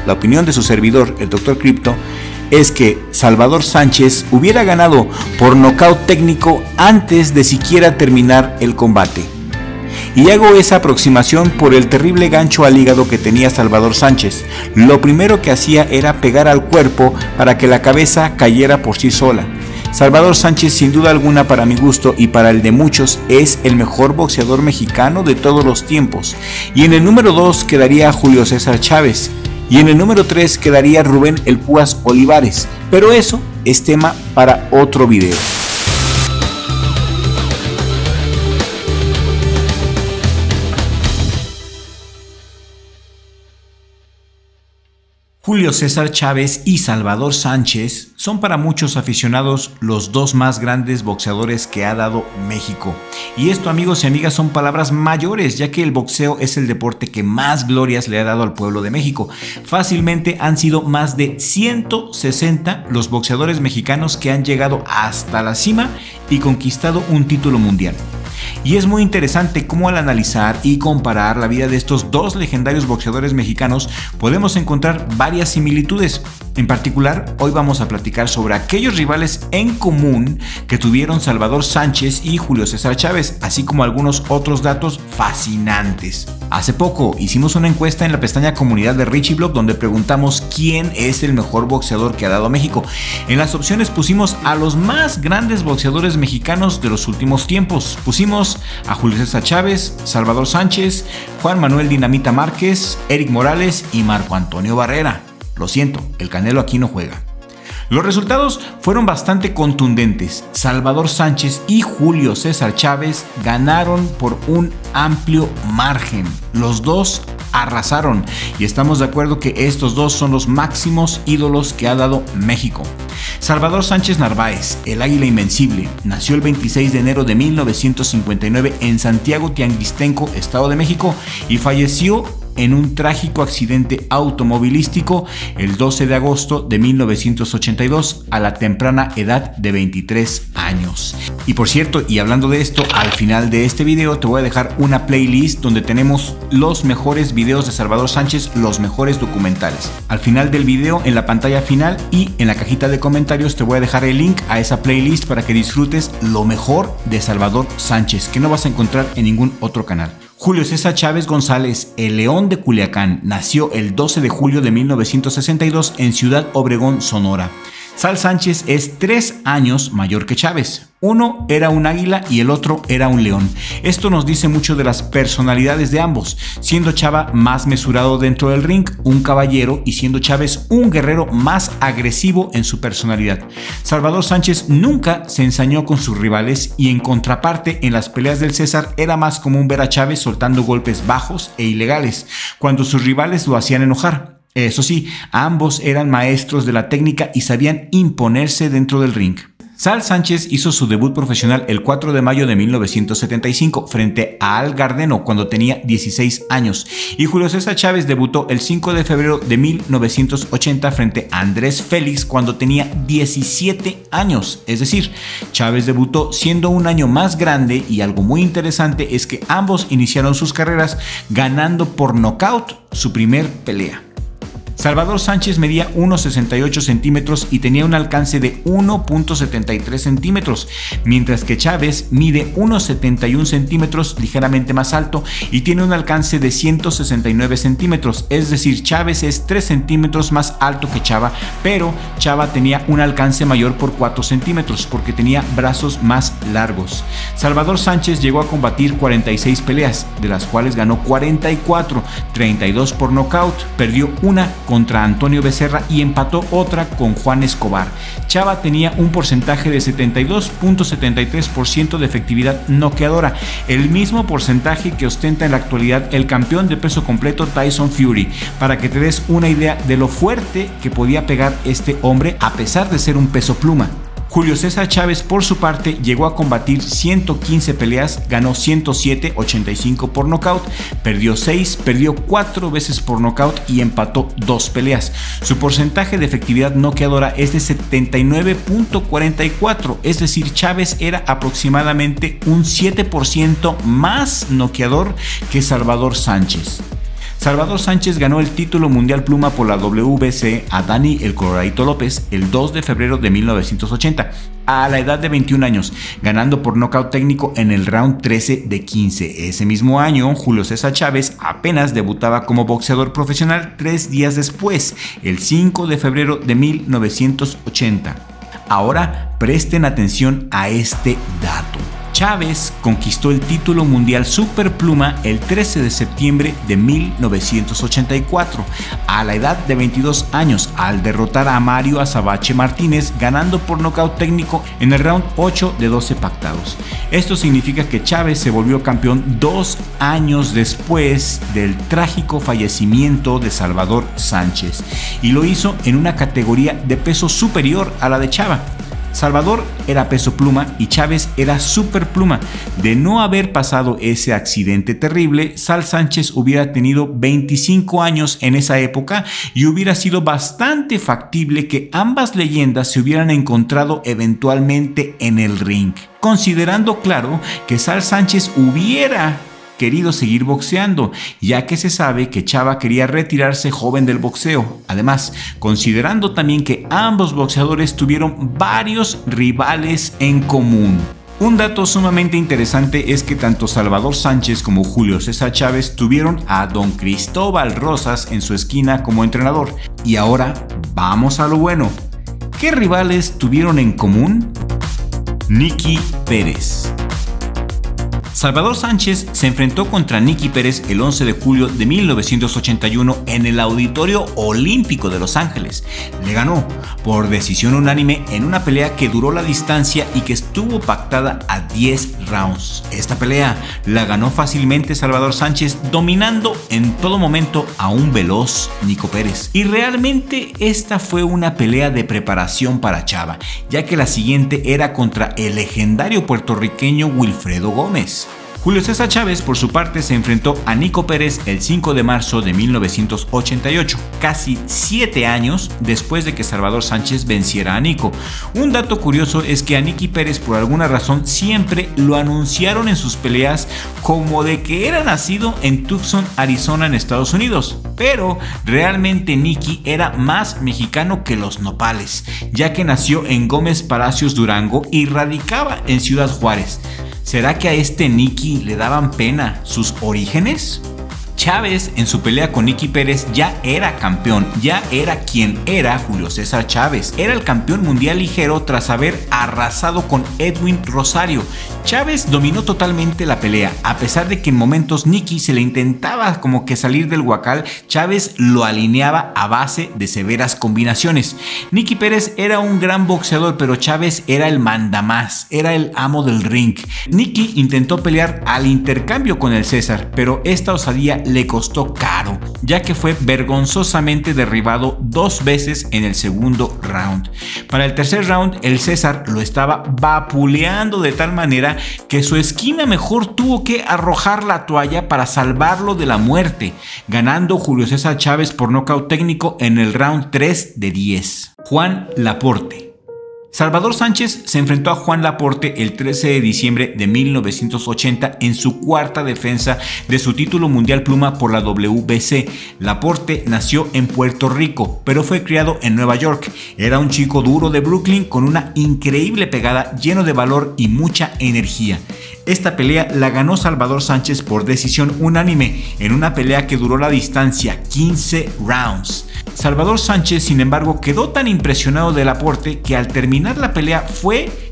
la opinión de su servidor, el Dr. Crypto, es que Salvador Sánchez hubiera ganado por nocaut técnico antes de siquiera terminar el combate. Y hago esa aproximación por el terrible gancho al hígado que tenía Salvador Sánchez. Lo primero que hacía era pegar al cuerpo para que la cabeza cayera por sí sola. Salvador Sánchez, sin duda alguna, para mi gusto y para el de muchos, es el mejor boxeador mexicano de todos los tiempos. Y en el número 2 quedaría Julio César Chávez. Y en el número 3 quedaría Rubén El Púas Olivares. Pero eso es tema para otro video. Julio César Chávez y Salvador Sánchez son para muchos aficionados los dos más grandes boxeadores que ha dado México. Y esto, amigos y amigas, son palabras mayores, ya que el boxeo es el deporte que más glorias le ha dado al pueblo de México. Fácilmente han sido más de 160 los boxeadores mexicanos que han llegado hasta la cima y conquistado un título mundial. Y es muy interesante cómo al analizar y comparar la vida de estos dos legendarios boxeadores mexicanos podemos encontrar varias similitudes. En particular, hoy vamos a platicar sobre aquellos rivales en común que tuvieron Salvador Sánchez y Julio César Chávez, así como algunos otros datos fascinantes. Hace poco hicimos una encuesta en la pestaña Comunidad de Richie Blog donde preguntamos quién es el mejor boxeador que ha dado México. En las opciones pusimos a los más grandes boxeadores mexicanos de los últimos tiempos. Pusimos a Julio César Chávez, Salvador Sánchez, Juan Manuel Dinamita Márquez, Eric Morales y Marco Antonio Barrera. Lo siento, el Canelo aquí no juega. Los resultados fueron bastante contundentes. Salvador Sánchez y Julio César Chávez ganaron por un amplio margen. Los dos arrasaron y estamos de acuerdo que estos dos son los máximos ídolos que ha dado México. Salvador Sánchez Narváez, el Águila Invencible, nació el 26 de enero de 1959 en Santiago Tianguistenco, Estado de México, y falleció en un trágico accidente automovilístico el 12 de agosto de 1982 a la temprana edad de 23 años. Y por cierto, y hablando de esto, al final de este video te voy a dejar una playlist donde tenemos los mejores videos de Salvador Sánchez, los mejores documentales. Al final del video, en la pantalla final y en la cajita de comentarios te voy a dejar el link a esa playlist para que disfrutes lo mejor de Salvador Sánchez, que no vas a encontrar en ningún otro canal. Julio César Chávez González, el León de Culiacán, nació el 12 de julio de 1962 en Ciudad Obregón, Sonora. Sal Sánchez es 3 años mayor que Chávez. Uno era un águila y el otro era un león. Esto nos dice mucho de las personalidades de ambos, siendo Chava más mesurado dentro del ring, un caballero, y siendo Chávez un guerrero más agresivo en su personalidad. Salvador Sánchez nunca se ensañó con sus rivales y en contraparte en las peleas del César era más común ver a Chávez soltando golpes bajos e ilegales cuando sus rivales lo hacían enojar. Eso sí, ambos eran maestros de la técnica y sabían imponerse dentro del ring. Sal Sánchez hizo su debut profesional el 4 de mayo de 1975 frente a Al Gardeno cuando tenía 16 años y Julio César Chávez debutó el 5 de febrero de 1980 frente a Andrés Félix cuando tenía 17 años. Es decir, Chávez debutó siendo un año más grande y algo muy interesante es que ambos iniciaron sus carreras ganando por nocaut su primer pelea. Salvador Sánchez medía 1,68 centímetros y tenía un alcance de 1,73 centímetros, mientras que Chávez mide 1,71 centímetros, ligeramente más alto, y tiene un alcance de 169 centímetros, es decir, Chávez es 3 centímetros más alto que Chava, pero Chava tenía un alcance mayor por 4 centímetros porque tenía brazos más largos. Salvador Sánchez llegó a combatir 46 peleas, de las cuales ganó 44, 32 por nocaut, perdió una contra Antonio Becerra y empató otra con Juan Escobar. Chava tenía un porcentaje de 72.73% de efectividad noqueadora, el mismo porcentaje que ostenta en la actualidad el campeón de peso completo Tyson Fury, para que te des una idea de lo fuerte que podía pegar este hombre a pesar de ser un peso pluma. Julio César Chávez, por su parte, llegó a combatir 115 peleas, ganó 107, 85 por nocaut, perdió 6, perdió 4 veces por nocaut y empató 2 peleas. Su porcentaje de efectividad noqueadora es de 79.44, es decir, Chávez era aproximadamente un 7% más noqueador que Salvador Sánchez. Salvador Sánchez ganó el título mundial pluma por la WBC a Dani El Coloradito López el 2 de febrero de 1980, a la edad de 21 años, ganando por nocaut técnico en el round 13 de 15. Ese mismo año, Julio César Chávez apenas debutaba como boxeador profesional 3 días después, el 5 de febrero de 1980. Ahora presten atención a este dato. Chávez conquistó el título mundial superpluma el 13 de septiembre de 1984, a la edad de 22 años, al derrotar a Mario Azabache Martínez, ganando por nocaut técnico en el round 8 de 12 pactados. Esto significa que Chávez se volvió campeón 2 años después del trágico fallecimiento de Salvador Sánchez, y lo hizo en una categoría de peso superior a la de Chava. Salvador era peso pluma y Chávez era superpluma. De no haber pasado ese accidente terrible, Sal Sánchez hubiera tenido 25 años en esa época y hubiera sido bastante factible que ambas leyendas se hubieran encontrado eventualmente en el ring. Considerando, claro, que Sal Sánchez hubiera querido seguir boxeando, ya que se sabe que Chava quería retirarse joven del boxeo. Además, considerando también que ambos boxeadores tuvieron varios rivales en común. Un dato sumamente interesante es que tanto Salvador Sánchez como Julio César Chávez tuvieron a don Cristóbal Rosas en su esquina como entrenador. Y ahora, vamos a lo bueno. ¿Qué rivales tuvieron en común? Nicky Pérez. Salvador Sánchez se enfrentó contra Nicky Pérez el 11 de julio de 1981 en el Auditorio Olímpico de Los Ángeles. Le ganó por decisión unánime en una pelea que duró la distancia y que estuvo pactada a 10 rounds. Esta pelea la ganó fácilmente Salvador Sánchez, dominando en todo momento a un veloz Nico Pérez. Y realmente esta fue una pelea de preparación para Chava, ya que la siguiente era contra el legendario puertorriqueño Wilfredo Gómez. Julio César Chávez, por su parte, se enfrentó a Nico Pérez el 5 de marzo de 1988, casi 7 años después de que Salvador Sánchez venciera a Nico. Un dato curioso es que a Nicky Pérez, por alguna razón, siempre lo anunciaron en sus peleas como de que era nacido en Tucson, Arizona, en Estados Unidos, pero realmente Nicky era más mexicano que los nopales, ya que nació en Gómez Palacios, Durango, y radicaba en Ciudad Juárez. ¿Será que a este Nicky le daban pena sus orígenes? Chávez, en su pelea con Nicky Pérez, ya era campeón, ya era quien era Julio César Chávez. Era el campeón mundial ligero tras haber arrasado con Edwin Rosario. Chávez dominó totalmente la pelea, a pesar de que en momentos Nicky se le intentaba como que salir del huacal. Chávez lo alineaba a base de severas combinaciones. Nicky Pérez era un gran boxeador, pero Chávez era el mandamás, era el amo del ring. Nicky intentó pelear al intercambio con el César, pero esta osadía le costó caro, ya que fue vergonzosamente derribado 2 veces en el segundo round. Para el tercer round, el César lo estaba vapuleando de tal manera que su esquina mejor tuvo que arrojar la toalla para salvarlo de la muerte, ganando Julio César Chávez por nocaut técnico en el round 3 de 10. Juan Laporte. Salvador Sánchez se enfrentó a Juan Laporte el 13 de diciembre de 1980 en su cuarta defensa de su título mundial pluma por la WBC. Laporte nació en Puerto Rico, pero fue criado en Nueva York. Era un chico duro de Brooklyn con una increíble pegada, lleno de valor y mucha energía. Esta pelea la ganó Salvador Sánchez por decisión unánime, en una pelea que duró la distancia 15 rounds. Salvador Sánchez, sin embargo, quedó tan impresionado de Laporte que al terminar la pelea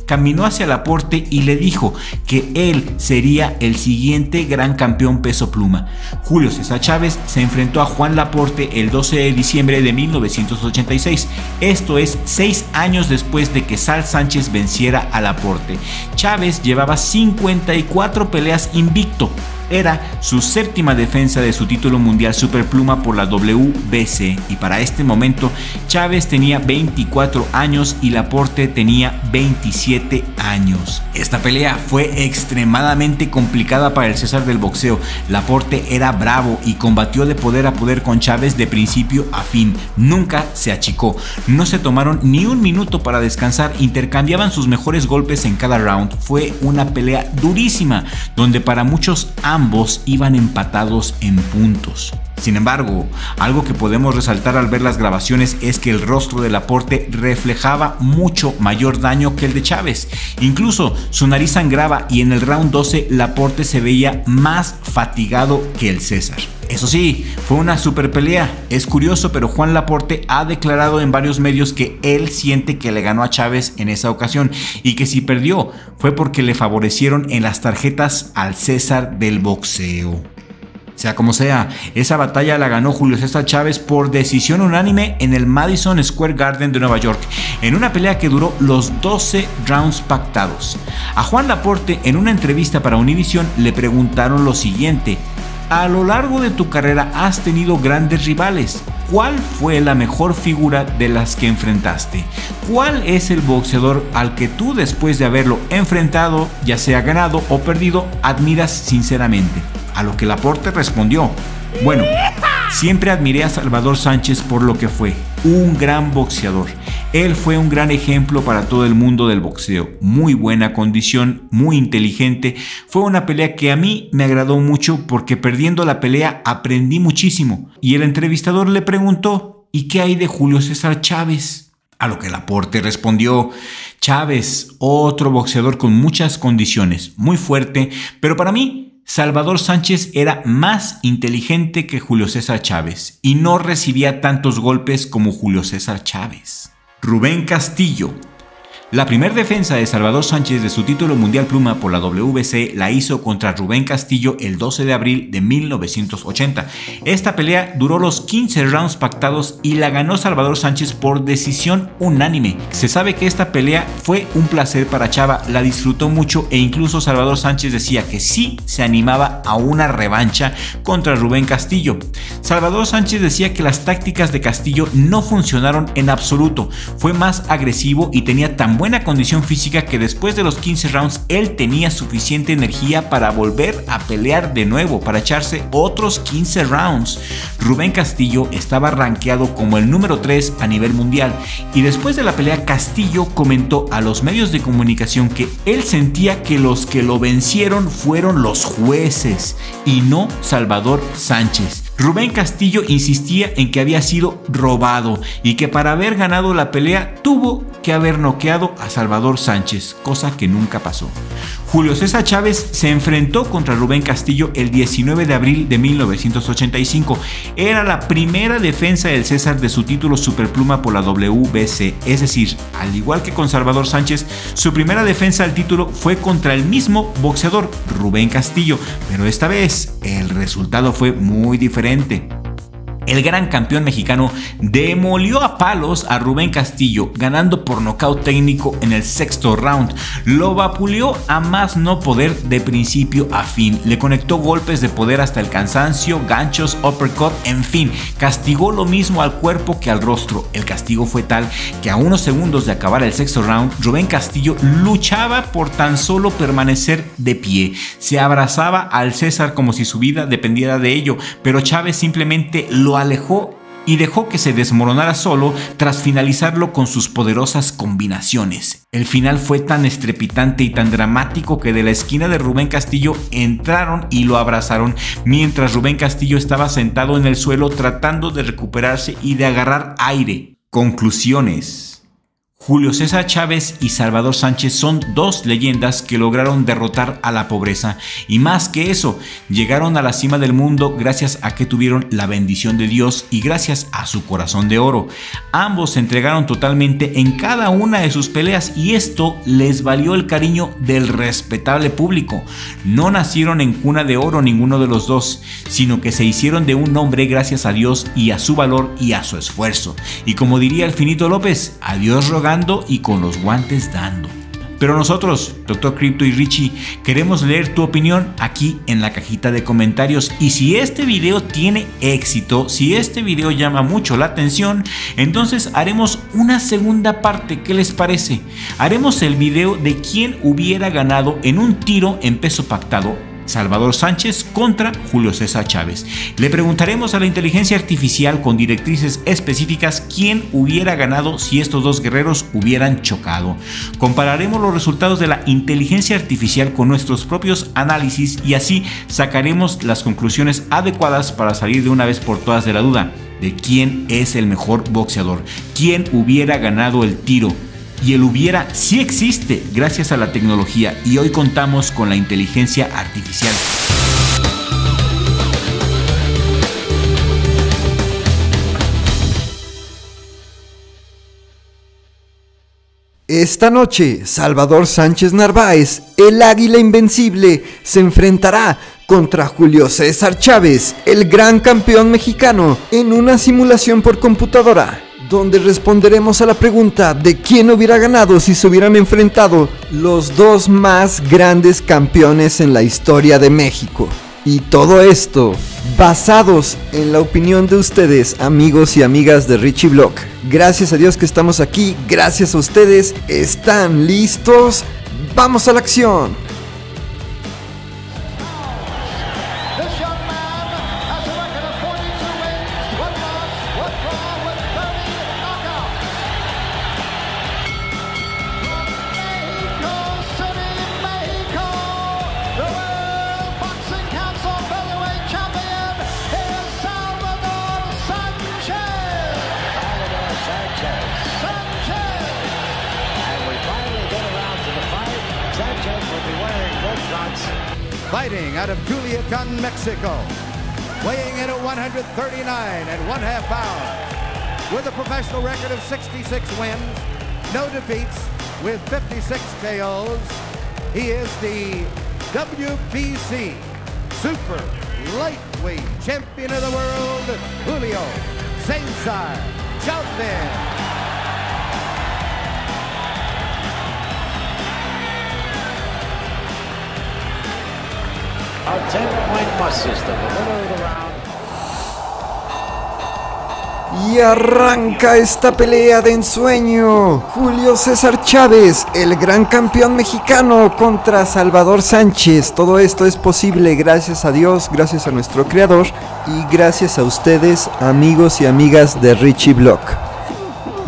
caminó hacia Laporte y le dijo que él sería el siguiente gran campeón peso pluma. Julio César Chávez se enfrentó a Juan Laporte el 12 de diciembre de 1986. Esto es 6 años después de que Sal Sánchez venciera a Laporte. Chávez llevaba 54 peleas invicto. Era su séptima defensa de su título mundial superpluma por la WBC, y para este momento Chávez tenía 24 años y Laporte tenía 27 años. Esta pelea fue extremadamente complicada para el César del boxeo. Laporte era bravo y combatió de poder a poder con Chávez de principio a fin. Nunca se achicó, no se tomaron ni un minuto para descansar, intercambiaban sus mejores golpes en cada round. Fue una pelea durísima, donde para muchos ambos iban empatados en puntos. Sin embargo, algo que podemos resaltar al ver las grabaciones es que el rostro de Laporte reflejaba mucho mayor daño que el de Chávez. Incluso su nariz sangraba y en el round 12 Laporte se veía más fatigado que el César. Eso sí, fue una super pelea. Es curioso, pero Juan Laporte ha declarado en varios medios que él siente que le ganó a Chávez en esa ocasión y que si perdió fue porque le favorecieron en las tarjetas al César del boxeo. Sea como sea, esa batalla la ganó Julio César Chávez por decisión unánime en el Madison Square Garden de Nueva York, en una pelea que duró los 12 rounds pactados. A Juan Laporte, en una entrevista para Univision, le preguntaron lo siguiente: a lo largo de tu carrera has tenido grandes rivales. ¿Cuál fue la mejor figura de las que enfrentaste? ¿Cuál es el boxeador al que tú, después de haberlo enfrentado, ya sea ganado o perdido, admiras sinceramente? A lo que Laporte respondió: bueno, siempre admiré a Salvador Sánchez por lo que fue, un gran boxeador. Él fue un gran ejemplo para todo el mundo del boxeo, muy buena condición, muy inteligente. Fue una pelea que a mí me agradó mucho porque perdiendo la pelea aprendí muchísimo. Y el entrevistador le preguntó: ¿y qué hay de Julio César Chávez? A lo que Laporte respondió: Chávez, otro boxeador con muchas condiciones, muy fuerte, pero para mí Salvador Sánchez era más inteligente que Julio César Chávez y no recibía tantos golpes como Julio César Chávez. Rubén Castillo. La primera defensa de Salvador Sánchez de su título mundial pluma por la WBC la hizo contra Rubén Castillo el 12 de abril de 1980. Esta pelea duró los 15 rounds pactados y la ganó Salvador Sánchez por decisión unánime. Se sabe que esta pelea fue un placer para Chava, la disfrutó mucho e incluso Salvador Sánchez decía que sí se animaba a una revancha contra Rubén Castillo. Salvador Sánchez decía que las tácticas de Castillo no funcionaron en absoluto, fue más agresivo y tenía tan buena condición física que después de los 15 rounds él tenía suficiente energía para volver a pelear de nuevo, para echarse otros 15 rounds. Rubén Castillo estaba rankeado como el número 3 a nivel mundial y después de la pelea Castillo comentó a los medios de comunicación que él sentía que los que lo vencieron fueron los jueces y no Salvador Sánchez. Rubén Castillo insistía en que había sido robado y que para haber ganado la pelea tuvo que haber noqueado a Salvador Sánchez, cosa que nunca pasó. Julio César Chávez se enfrentó contra Rubén Castillo el 19 de abril de 1985. Era la primera defensa del César de su título superpluma por la WBC, es decir, al igual que con Salvador Sánchez, su primera defensa del título fue contra el mismo boxeador, Rubén Castillo, pero esta vez el resultado fue muy diferente. El gran campeón mexicano demolió a palos a Rubén Castillo, ganando por nocaut técnico en el sexto round. Lo vapuleó a más no poder de principio a fin. Le conectó golpes de poder hasta el cansancio, ganchos, uppercut, en fin, castigó lo mismo al cuerpo que al rostro. El castigo fue tal que a unos segundos de acabar el sexto round, Rubén Castillo luchaba por tan solo permanecer de pie. Se abrazaba al César como si su vida dependiera de ello, pero Chávez simplemente lo alejó y dejó que se desmoronara solo tras finalizarlo con sus poderosas combinaciones. El final fue tan estrepitante y tan dramático que de la esquina de Rubén Castillo entraron y lo abrazaron, mientras Rubén Castillo estaba sentado en el suelo tratando de recuperarse y de agarrar aire. Conclusiones. Julio César Chávez y Salvador Sánchez son dos leyendas que lograron derrotar a la pobreza y más que eso, llegaron a la cima del mundo gracias a que tuvieron la bendición de Dios y gracias a su corazón de oro. Ambos se entregaron totalmente en cada una de sus peleas y esto les valió el cariño del respetable público. No nacieron en cuna de oro ninguno de los dos, sino que se hicieron de un nombre gracias a Dios y a su valor y a su esfuerzo. Y como diría el Finito López, a Dios rogando y con los guantes dando. Pero nosotros, Dr. Crypto y Richie, queremos leer tu opinión aquí en la cajita de comentarios. Y si este video tiene éxito, si este video llama mucho la atención, entonces haremos una segunda parte. ¿Qué les parece? Haremos el video de quién hubiera ganado en un tiro en peso pactado, Salvador Sánchez contra Julio César Chávez. Le preguntaremos a la inteligencia artificial con directrices específicas quién hubiera ganado si estos dos guerreros hubieran chocado. Compararemos los resultados de la inteligencia artificial con nuestros propios análisis y así sacaremos las conclusiones adecuadas para salir de una vez por todas de la duda de quién es el mejor boxeador, quién hubiera ganado el tiro. Y el hubiera sí existe gracias a la tecnología y hoy contamos con la inteligencia artificial. Esta noche, Salvador Sánchez Narváez, el águila invencible, se enfrentará contra Julio César Chávez, el gran campeón mexicano, en una simulación por computadora, donde responderemos a la pregunta de quién hubiera ganado si se hubieran enfrentado los dos más grandes campeones en la historia de México. Y todo esto basados en la opinión de ustedes, amigos y amigas de Richie Vlog. Gracias a Dios que estamos aquí, gracias a ustedes. ¿Están listos? ¡Vamos a la acción! Fighting out of Culiacan, Mexico, weighing in at 139 1/2 pounds, with a professional record of 66 wins, no defeats, with 56 KOs. He is the WBC Super Lightweight Champion of the World, Julio César Chávez. Our 10-point bus system, the winner of the round. Y arranca esta pelea de ensueño. Julio César Chávez, el gran campeón mexicano, contra Salvador Sánchez. Todo esto es posible gracias a Dios, gracias a nuestro creador y gracias a ustedes, amigos y amigas de Richie Block.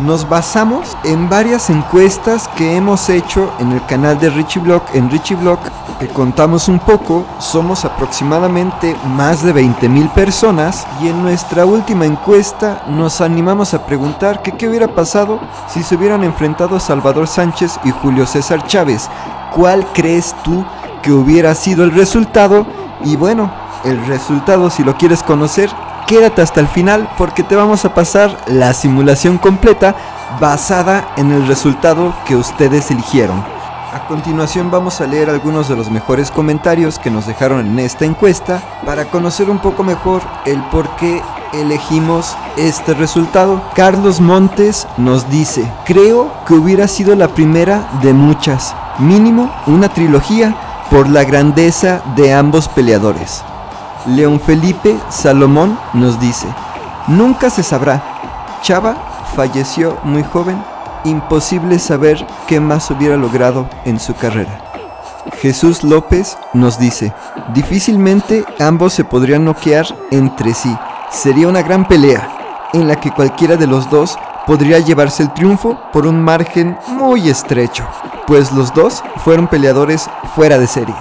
Nos basamos en varias encuestas que hemos hecho en el canal de Richie Block. En Richie Block, que contamos un poco, somos aproximadamente más de 20,000 personas, y en nuestra última encuesta nos animamos a preguntar que qué hubiera pasado si se hubieran enfrentado Salvador Sánchez y Julio César Chávez. ¿Cuál crees tú que hubiera sido el resultado? Y bueno, el resultado, si lo quieres conocer, quédate hasta el final porque te vamos a pasar la simulación completa basada en el resultado que ustedes eligieron. A continuación vamos a leer algunos de los mejores comentarios que nos dejaron en esta encuesta para conocer un poco mejor el por qué elegimos este resultado. Carlos Montes nos dice: creo que hubiera sido la primera de muchas, mínimo una trilogía por la grandeza de ambos peleadores. León Felipe Salomón nos dice: nunca se sabrá, Chava falleció muy joven, imposible saber qué más hubiera logrado en su carrera. Jesús López nos dice: difícilmente ambos se podrían noquear entre sí, sería una gran pelea, en la que cualquiera de los dos podría llevarse el triunfo por un margen muy estrecho, pues los dos fueron peleadores fuera de serie.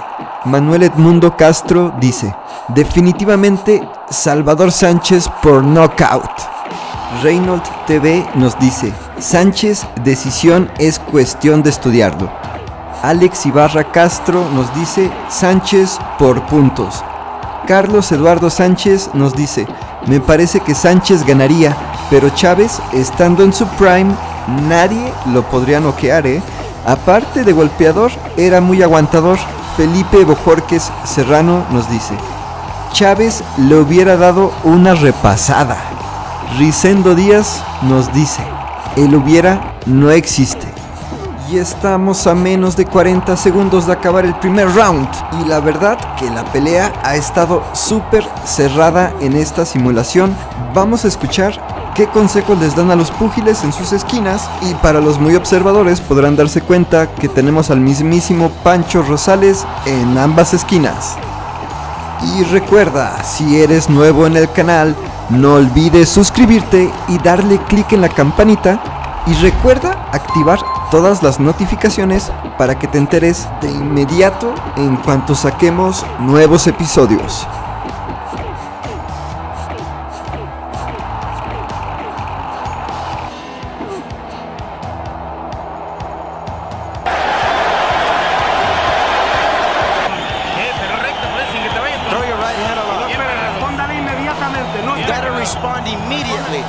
Manuel Edmundo Castro dice: definitivamente Salvador Sánchez por knockout. Reynold TV nos dice: Sánchez, decisión es cuestión de estudiarlo. Alex Ibarra Castro nos dice: Sánchez por puntos. Carlos Eduardo Sánchez nos dice: me parece que Sánchez ganaría, pero Chávez, estando en su prime, nadie lo podría noquear, Aparte de golpeador, era muy aguantador. Felipe Bojorques Serrano nos dice: Chávez le hubiera dado una repasada. Risendo Díaz nos dice: el hubiera no existe. Y estamos a menos de 40 segundos de acabar el primer round, y la verdad que la pelea ha estado súper cerrada en esta simulación. Vamos a escuchar qué consejos les dan a los púgiles en sus esquinas, y para los muy observadores podrán darse cuenta que tenemos al mismísimo Pancho Rosales en ambas esquinas. Y recuerda, si eres nuevo en el canal, no olvides suscribirte y darle clic en la campanita, y recuerda activar todas las notificaciones para que te enteres de inmediato en cuanto saquemos nuevos episodios. Respond immediately.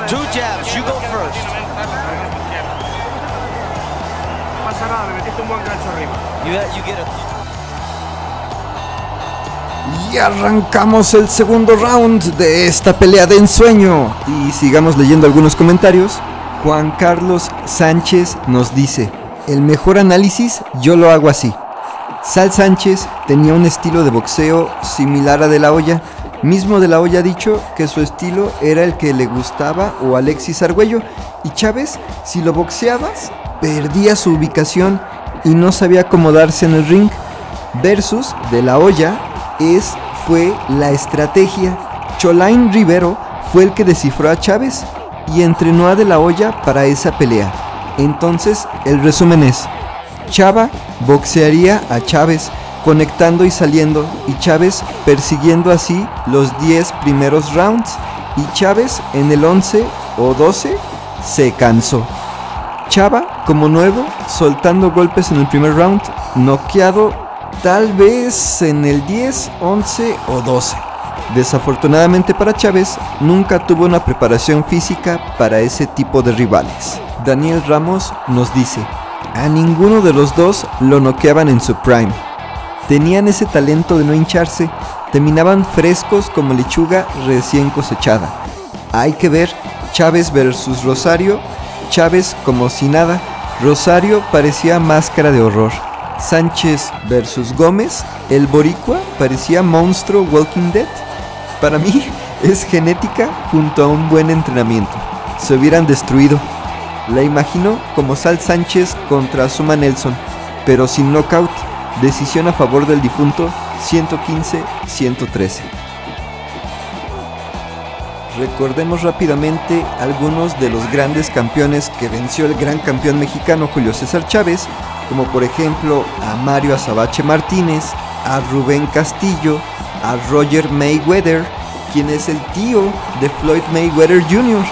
Two jabs, you go first. No pasa nada, me metiste un buen gancho arriba. You get a... Y arrancamos el segundo round de esta pelea de ensueño. Y sigamos leyendo algunos comentarios. Juan Carlos Sánchez nos dice: el mejor análisis yo lo hago así. Sal Sánchez tenía un estilo de boxeo similar a De La Hoya. Mismo De La Hoya ha dicho que su estilo era el que le gustaba o Alexis Argüello, y Chávez, si lo boxeabas, perdía su ubicación y no sabía acomodarse en el ring. Versus De La Hoya fue la estrategia. Cholain Rivero fue el que descifró a Chávez y entrenó a De La Hoya para esa pelea. Entonces el resumen es: Chava boxearía a Chávez, conectando y saliendo, y Chávez persiguiendo así los 10 primeros rounds, y Chávez en el 11 o 12 se cansó. Chava como nuevo, soltando golpes en el primer round, noqueado tal vez en el 10, 11 o 12. Desafortunadamente para Chávez, nunca tuvo una preparación física para ese tipo de rivales. Daniel Ramos nos dice: a ninguno de los dos lo noqueaban en su prime. Tenían ese talento de no hincharse, terminaban frescos como lechuga recién cosechada. Hay que ver Chávez versus Rosario. Chávez como si nada, Rosario parecía máscara de horror. Sánchez versus Gómez, el boricua parecía monstruo Walking Dead. Para mí es genética junto a un buen entrenamiento. Se hubieran destruido. La imagino como Sal Sánchez contra Azuma Nelson, pero sin knockout. Decisión a favor del difunto, 115-113. Recordemos rápidamente algunos de los grandes campeones que venció el gran campeón mexicano Julio César Chávez, como por ejemplo a Mario Azabache Martínez, a Rubén Castillo, a Roger Mayweather, quien es el tío de Floyd Mayweather Jr.,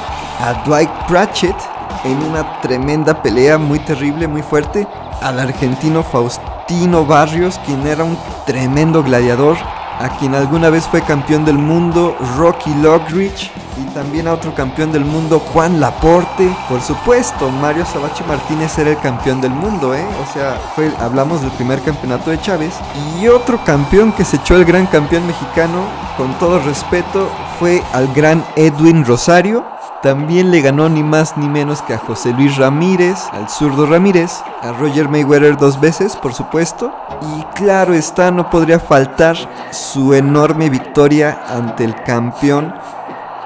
a Dwight Pratchett en una tremenda pelea muy terrible, muy fuerte, al argentino Faustino Barrios, quien era un tremendo gladiador, a quien alguna vez fue campeón del mundo Rocky Lockridge, y también a otro campeón del mundo, Juan Laporte. Por supuesto, Mario Azabache Martínez era el campeón del mundo, o sea, hablamos del primer campeonato de Chávez. Y otro campeón que se echó el gran campeón mexicano, con todo respeto, fue al gran Edwin Rosario. También le ganó ni más ni menos que a José Luis Ramírez, al zurdo Ramírez, a Roger Mayweather 2 veces, por supuesto. Y claro está, no podría faltar su enorme victoria ante el campeón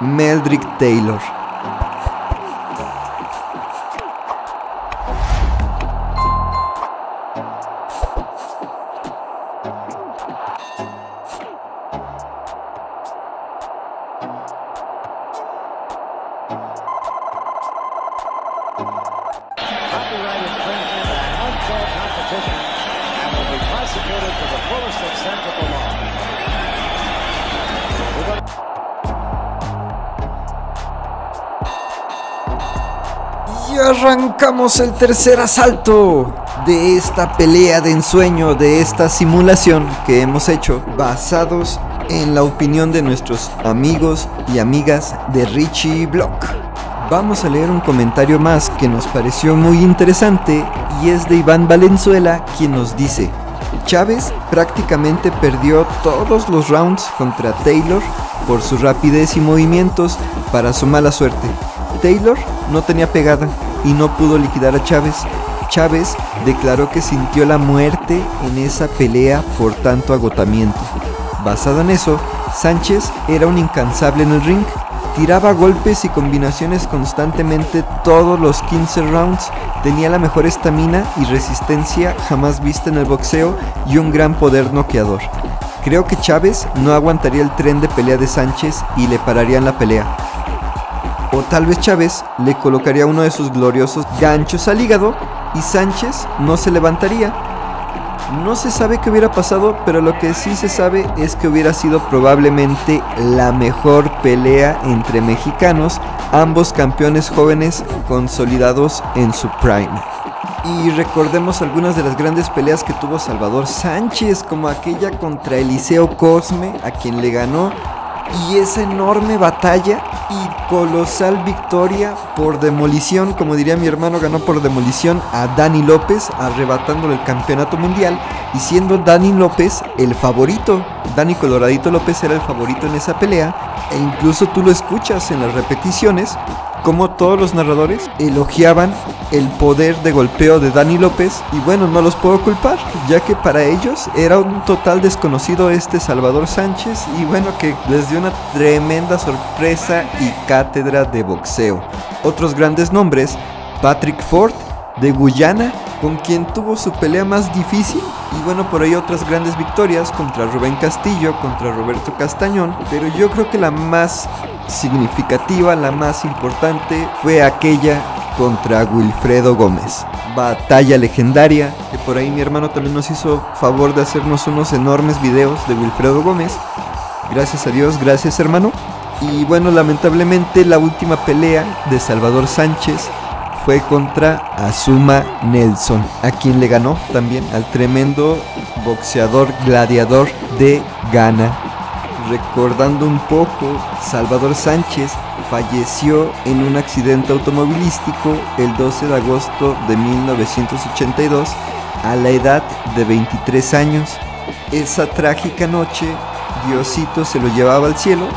Meldrick Taylor. Y arrancamos el tercer asalto de esta pelea de ensueño, de esta simulación que hemos hecho, basados en la opinión de nuestros amigos y amigas de Richie Block. Vamos a leer un comentario más que nos pareció muy interesante, y es de Iván Valenzuela, quien nos dice: Chávez prácticamente perdió todos los rounds contra Taylor por su rapidez y movimientos para su mala suerte. Taylor no tenía pegada y no pudo liquidar a Chávez. Chávez declaró que sintió la muerte en esa pelea por tanto agotamiento. Basado en eso, Sánchez era un incansable en el ring. Tiraba golpes y combinaciones constantemente todos los 15 rounds, tenía la mejor estamina y resistencia jamás vista en el boxeo y un gran poder noqueador. Creo que Chávez no aguantaría el tren de pelea de Sánchez y le pararían la pelea. O tal vez Chávez le colocaría uno de sus gloriosos ganchos al hígado y Sánchez no se levantaría. No se sabe qué hubiera pasado, pero lo que sí se sabe es que hubiera sido probablemente la mejor pelea entre mexicanos, ambos campeones jóvenes consolidados en su prime. Y recordemos algunas de las grandes peleas que tuvo Salvador Sánchez, como aquella contra Eliseo Cosme, a quien le ganó, y esa enorme batalla y colosal victoria por demolición, como diría mi hermano, ganó por demolición a Dani López, arrebatándole el campeonato mundial y siendo Dani López el favorito. Dani Coloradito López era el favorito en esa pelea, e incluso tú lo escuchas en las repeticiones como todos los narradores elogiaban el poder de golpeo de Dani López, y bueno, no los puedo culpar, ya que para ellos era un total desconocido este Salvador Sánchez, y bueno, que les dio una tremenda sorpresa y cátedra de boxeo. Otros grandes nombres: Patrick Ford de Guyana, con quien tuvo su pelea más difícil, y bueno, por ahí otras grandes victorias contra Rubén Castillo, contra Roberto Castañón, pero yo creo que la más significativa, la más importante, fue aquella contra Wilfredo Gómez. Batalla legendaria, que por ahí mi hermano también nos hizo favor de hacernos unos enormes videos de Wilfredo Gómez. Gracias a Dios, gracias hermano. Y bueno, lamentablemente la última pelea de Salvador Sánchez fue contra Azuma Nelson, a quien le ganó también al tremendo boxeador gladiador de Ghana. Recordando un poco, Salvador Sánchez falleció en un accidente automovilístico el 12 de agosto de 1982 a la edad de 23 años. Esa trágica noche, Diosito se lo llevaba al cielo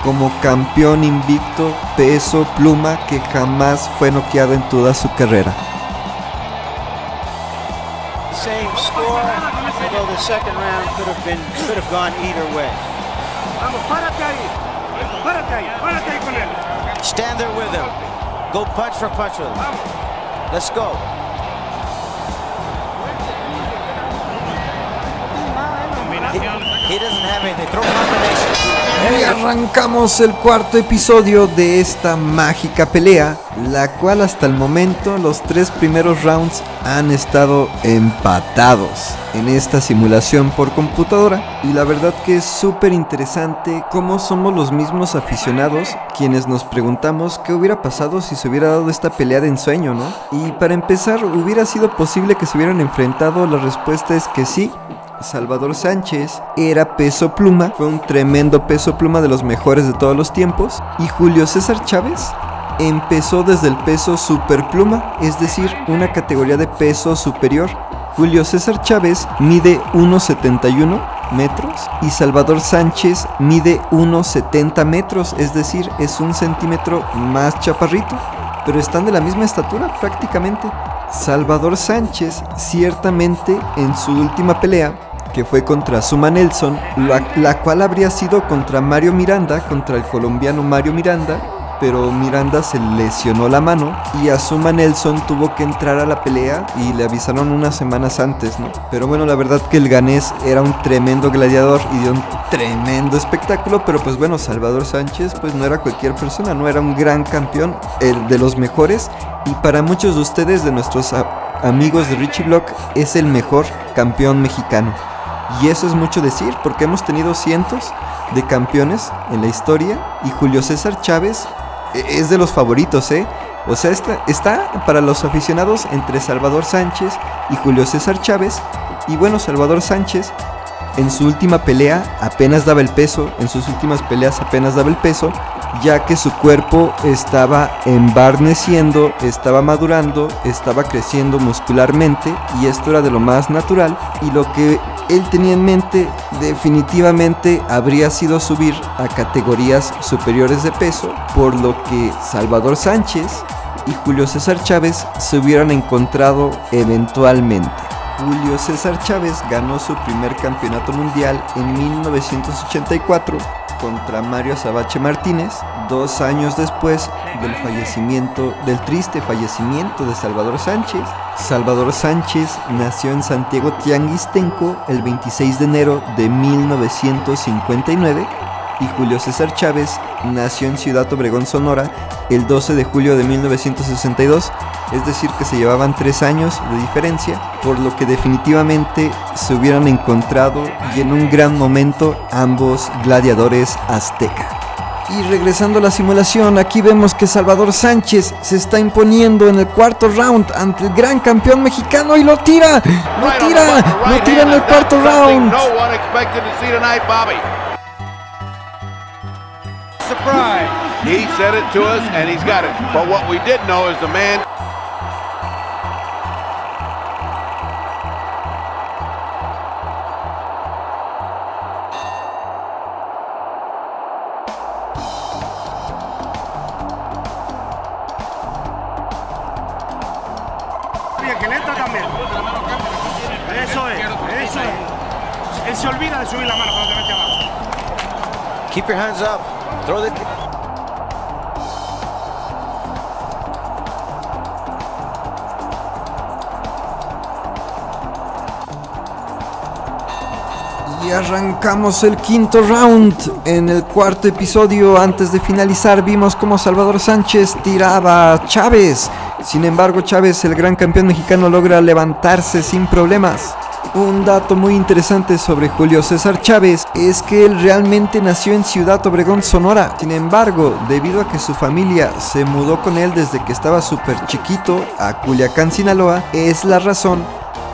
como campeón invicto peso pluma que jamás fue noqueado en toda su carrera. Same score, although the second round could have gone either way. Vamos, párate ahí. Párate ahí con él. Stand there with him. Go punch for punch with him. Let's go. He doesn't have anything. Throw combination. Y arrancamos el cuarto episodio de esta mágica pelea, la cual hasta el momento los 3 primeros rounds han estado empatados en esta simulación por computadora. Y la verdad que es súper interesante cómo somos los mismos aficionados quienes nos preguntamos qué hubiera pasado si se hubiera dado esta pelea de ensueño, ¿no? Y para empezar, ¿hubiera sido posible que se hubieran enfrentado? La respuesta es que sí. Salvador Sánchez era peso pluma, fue un tremendo peso pluma de los mejores de todos los tiempos. Y Julio César Chávez empezó desde el peso superpluma, es decir, una categoría de peso superior. Julio César Chávez mide 1,71 metros y Salvador Sánchez mide 1,70 metros, es decir, es 1 centímetro más chaparrito, pero están de la misma estatura prácticamente. Salvador Sánchez ciertamente en su última pelea, que fue contra Suma Nelson, la cual habría sido contra Mario Miranda, contra el colombiano Mario Miranda, pero Miranda se lesionó la mano y Suma Nelson tuvo que entrar a la pelea y le avisaron unas semanas antes, ¿no? Pero bueno, la verdad que el ganés era un tremendo gladiador y dio un tremendo espectáculo, pero pues bueno, Salvador Sánchez pues no era cualquier persona, no era un gran campeón, el de los mejores, y para muchos de ustedes, de nuestros amigos de Richie Block, es el mejor campeón mexicano. Y eso es mucho decir, porque hemos tenido cientos de campeones en la historia y Julio César Chávez es de los favoritos, ¿eh? O sea, está para los aficionados entre Salvador Sánchez y Julio César Chávez. Y bueno, Salvador Sánchez en su última pelea apenas daba el peso, en sus últimas peleas apenas daba el peso, ya que su cuerpo estaba embarneciendo, estaba madurando, estaba creciendo muscularmente, y esto era de lo más natural, y lo que él tenía en mente definitivamente habría sido subir a categorías superiores de peso, por lo que Salvador Sánchez y Julio César Chávez se hubieran encontrado eventualmente. Julio César Chávez ganó su primer campeonato mundial en 1984 contra Mario Azabache Martínez, 2 años después del triste fallecimiento de Salvador Sánchez. Salvador Sánchez nació en Santiago Tianguistenco el 26 de enero de 1959 y Julio César Chávez nació en Ciudad Obregón, Sonora, el 12 de julio de 1962, es decir que se llevaban 3 años de diferencia, por lo que definitivamente se hubieran encontrado y en un gran momento ambos gladiadores azteca. Y regresando a la simulación, aquí vemos que Salvador Sánchez se está imponiendo en el cuarto round ante el gran campeón mexicano y lo tira en el cuarto round. Surprise. He said it to us and he's got it. But what we did know is the man. Que le entra también. Eso es. Él se olvida de subir la mano cuando te mete abajo. Keep your hands up. Throw the... Y arrancamos el quinto round. En el cuarto episodio, antes de finalizar, vimos cómo Salvador Sánchez tiraba a Chávez. Sin embargo, Chávez, el gran campeón mexicano, logra levantarse sin problemas. Un dato muy interesante sobre Julio César Chávez es que él realmente nació en Ciudad Obregón, Sonora. Sin embargo, debido a que su familia se mudó con él desde que estaba súper chiquito a Culiacán, Sinaloa, es la razón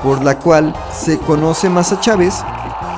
por la cual se conoce más a Chávez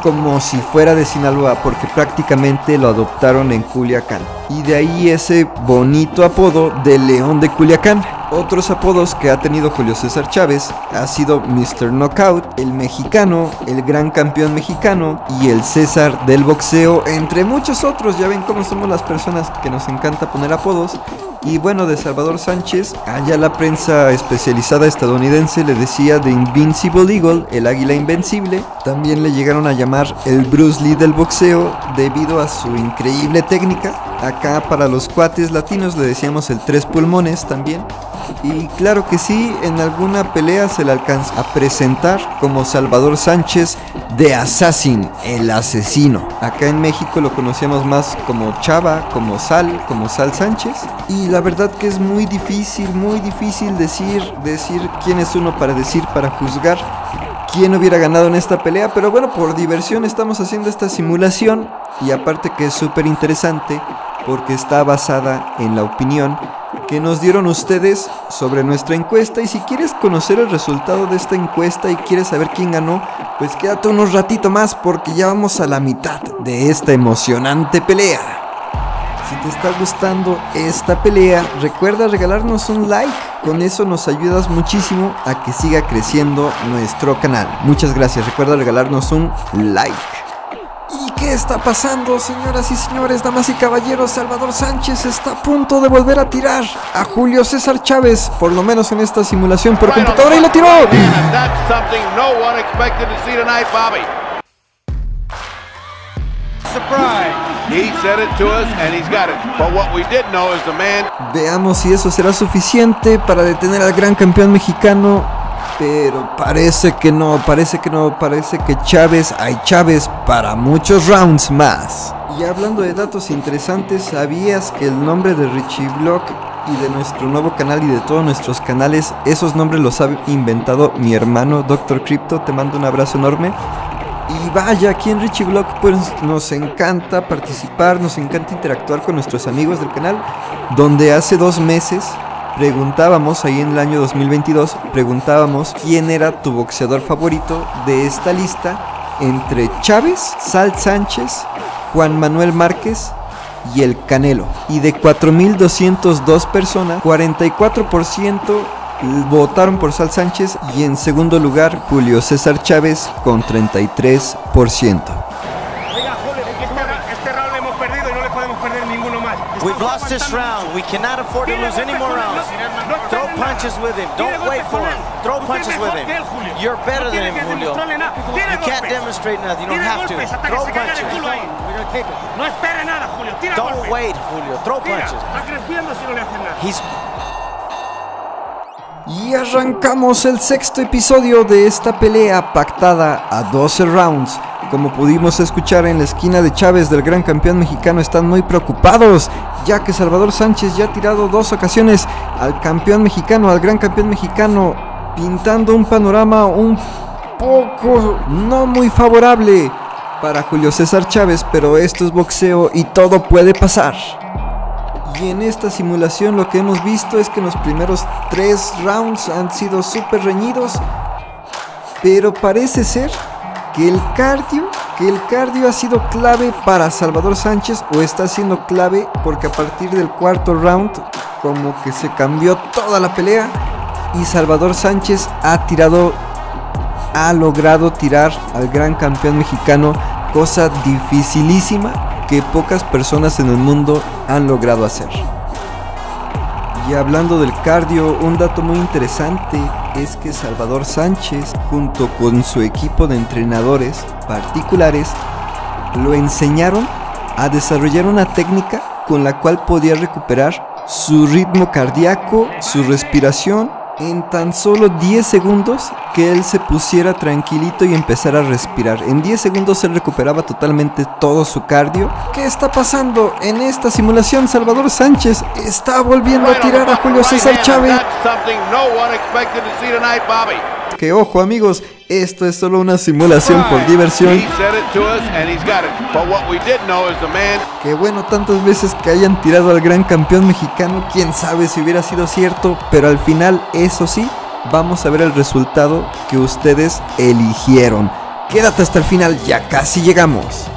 como si fuera de Sinaloa, porque prácticamente lo adoptaron en Culiacán. Y de ahí ese bonito apodo de León de Culiacán. Otros apodos que ha tenido Julio César Chávez ha sido Mr. Knockout, el mexicano, el gran campeón mexicano y el César del boxeo, entre muchos otros. Ya ven cómo somos las personas que nos encanta poner apodos. Y bueno, de Salvador Sánchez, allá la prensa especializada estadounidense le decía The Invincible Eagle, el águila invencible. También le llegaron a llamar el Bruce Lee del boxeo debido a su increíble técnica. Acá para los cuates latinos le decíamos el tres pulmones también. Y claro que sí, en alguna pelea se le alcanza a presentar como Salvador Sánchez The Assassin, el asesino. Acá en México lo conocíamos más como Chava, como Sal Sánchez. Y la verdad que es muy difícil decir quién es uno para juzgar quién hubiera ganado en esta pelea. Pero bueno, por diversión estamos haciendo esta simulación. Y aparte que es súper interesante porque está basada en la opinión que nos dieron ustedes sobre nuestra encuesta. Y si quieres conocer el resultado de esta encuesta y quieres saber quién ganó, pues quédate unos ratito más porque ya vamos a la mitad de esta emocionante pelea. Si te está gustando esta pelea, recuerda regalarnos un like. Con eso nos ayudas muchísimo a que siga creciendo nuestro canal. Muchas gracias, recuerda regalarnos un like. ¿Y qué está pasando, señoras y señores, damas y caballeros? Salvador Sánchez está a punto de volver a tirar a Julio César Chávez, por lo menos en esta simulación por computadora, y lo tiró. Veamos si eso será suficiente para detener al gran campeón mexicano. Pero parece que Chávez, hay Chávez para muchos rounds más. Y hablando de datos interesantes, ¿sabías que el nombre de Richie Block y de nuestro nuevo canal y de todos nuestros canales, esos nombres los ha inventado mi hermano Dr. Crypto? Te mando un abrazo enorme. Y vaya, aquí en Richie Block pues nos encanta participar, nos encanta interactuar con nuestros amigos del canal, donde hace 2 meses preguntábamos, ahí en el año 2022, preguntábamos quién era tu boxeador favorito de esta lista entre Chávez, Sal Sánchez, Juan Manuel Márquez y el Canelo. Y de 4,202 personas, 44% votaron por Sal Sánchez y en segundo lugar Julio César Chávez con 33%. We've lost this round. We cannot afford to lose any more rounds. Throw punches with him. Don't wait for him. Throw punches with him. You're better than him, Julio. You can't demonstrate nothing. You don't have to. Throw punches. No espere nada, Julio. Tira Don't golpes. wait, Julio. Throw punches. Está creciendo si no le hacen nada. Y arrancamos el 6º episodio de esta pelea pactada a 12 rounds. Como pudimos escuchar en la esquina de Chávez del gran campeón mexicano, están muy preocupados, ya que Salvador Sánchez ya ha tirado 2 ocasiones al campeón mexicano, al gran campeón mexicano, pintando un panorama un poco no muy favorable para Julio César Chávez, pero esto es boxeo y todo puede pasar. Y en esta simulación lo que hemos visto es que los primeros 3 rounds han sido súper reñidos, pero parece ser que el cardio ha sido clave para Salvador Sánchez, o está siendo clave, porque a partir del 4º round como que se cambió toda la pelea y Salvador Sánchez ha logrado tirar al gran campeón mexicano, cosa dificilísima que pocas personas en el mundo han logrado hacer. Y hablando del cardio, un dato muy interesante es que Salvador Sánchez, junto con su equipo de entrenadores particulares, lo enseñaron a desarrollar una técnica con la cual podía recuperar su ritmo cardíaco, su respiración, en tan solo 10 segundos que él se pusiera tranquilito y empezara a respirar. En 10 segundos él recuperaba totalmente todo su cardio. ¿Qué está pasando en esta simulación? Salvador Sánchez está volviendo a tirar a Julio César Chávez. Que ojo, amigos, esto es solo una simulación por diversión. Que bueno, tantas veces que hayan tirado al gran campeón mexicano, quién sabe si hubiera sido cierto, pero al final, eso sí, vamos a ver el resultado que ustedes eligieron. Quédate hasta el final, ya casi llegamos.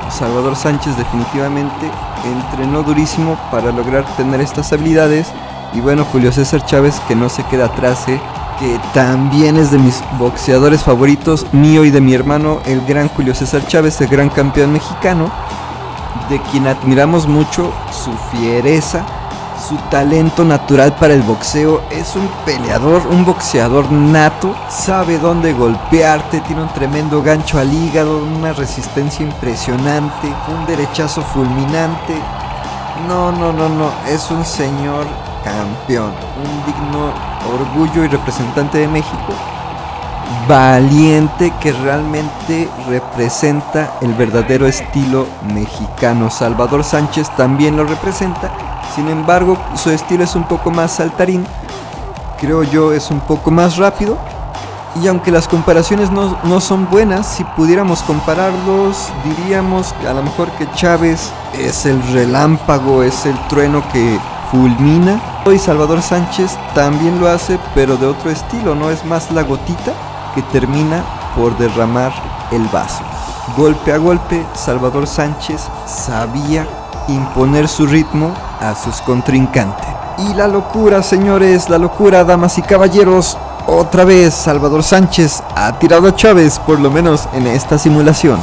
Salvador Sánchez definitivamente entrenó durísimo para lograr tener estas habilidades. Y bueno, Julio César Chávez, que no se queda atrás, que también es de mis boxeadores favoritos, mío y de mi hermano, el gran Julio César Chávez, el gran campeón mexicano, de quien admiramos mucho su fiereza, su talento natural para el boxeo. Es un peleador, un boxeador nato, sabe dónde golpearte, tiene un tremendo gancho al hígado, una resistencia impresionante, un derechazo fulminante. No, es un señor campeón, un digno orgullo y representante de México, valiente, que realmente representa el verdadero estilo mexicano. Salvador Sánchez también lo representa, sin embargo su estilo es un poco más saltarín, creo yo es un poco más rápido, y aunque las comparaciones no son buenas, si pudiéramos compararlos diríamos a lo mejor que Chávez es el relámpago, es el trueno que fulmina, y Salvador Sánchez también lo hace, pero de otro estilo, no es más la gotita que termina por derramar el vaso. Golpe a golpe, Salvador Sánchez sabía imponer su ritmo a sus contrincantes. Y la locura, señores, la locura, damas y caballeros, otra vez Salvador Sánchez ha tirado a Chávez, por lo menos en esta simulación.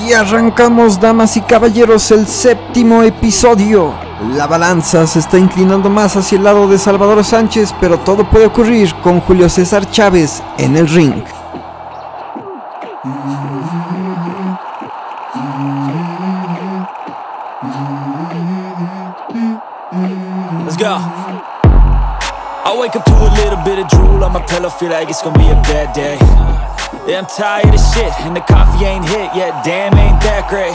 Y arrancamos, damas y caballeros, el séptimo episodio. La balanza se está inclinando más hacia el lado de Salvador Sánchez, pero todo puede ocurrir con Julio César Chávez en el ring. Let's go. I wake up to a little bit of drool on my pillow, feel like it's gonna be a bad day. Yeah, I'm tired of shit, and the coffee ain't hit yet, damn, ain't that great.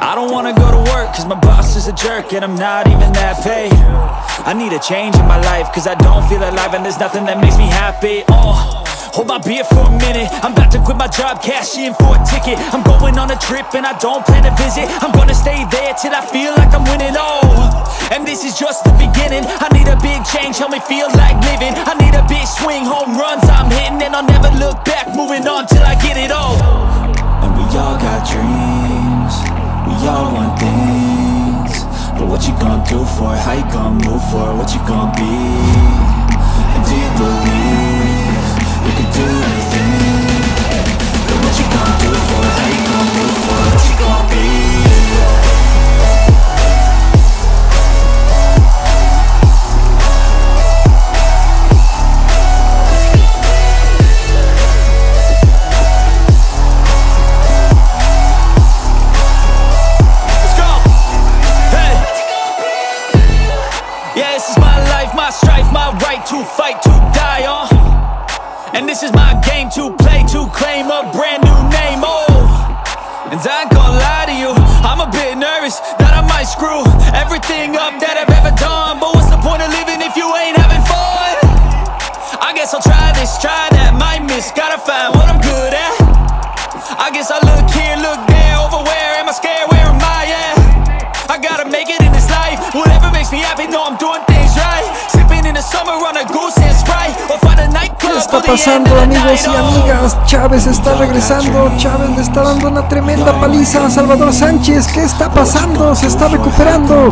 I don't wanna go to work, cause my boss is a jerk, and I'm not even that paid. I need a change in my life, cause I don't feel alive, and there's nothing that makes me happy. Hold my beer for a minute, I'm about to quit my job, cash in for a ticket. I'm going on a trip and I don't plan to visit. I'm gonna stay there till I feel like I'm winning, and this is just the beginning. I need a big change, help me feel like living. I need a big swing, home runs I'm hitting, and I'll never look back, moving on till I get it all. And we all got dreams, we all want things, but what you gonna do for it? How you gonna move for it? What you gonna be? And do you believe you can do anything? But what you gonna do for it? How you gonna move for it? What you gonna be? Let's go! Hey! Yeah, this is my life, my strife, my right to fight, to die on. And this is my game to play, to claim a brand new name, And I ain't gonna lie to you, I'm a bit nervous that I might screw everything up that I've ever done. But what's the point of living if you ain't having fun? I guess I'll try this, try that, might miss, gotta find what I'm good at. I guess I look here, look there, over where am I scared, where am I at? I gotta make it in this life, whatever makes me happy, know I'm doing things right. Sipping in the summer on a goose and Sprite, or find a nightclub. ¿Qué está pasando, amigos y amigas? Chávez está regresando, Chávez le está dando una tremenda paliza a Salvador Sánchez. ¿Qué está pasando? Se está recuperando.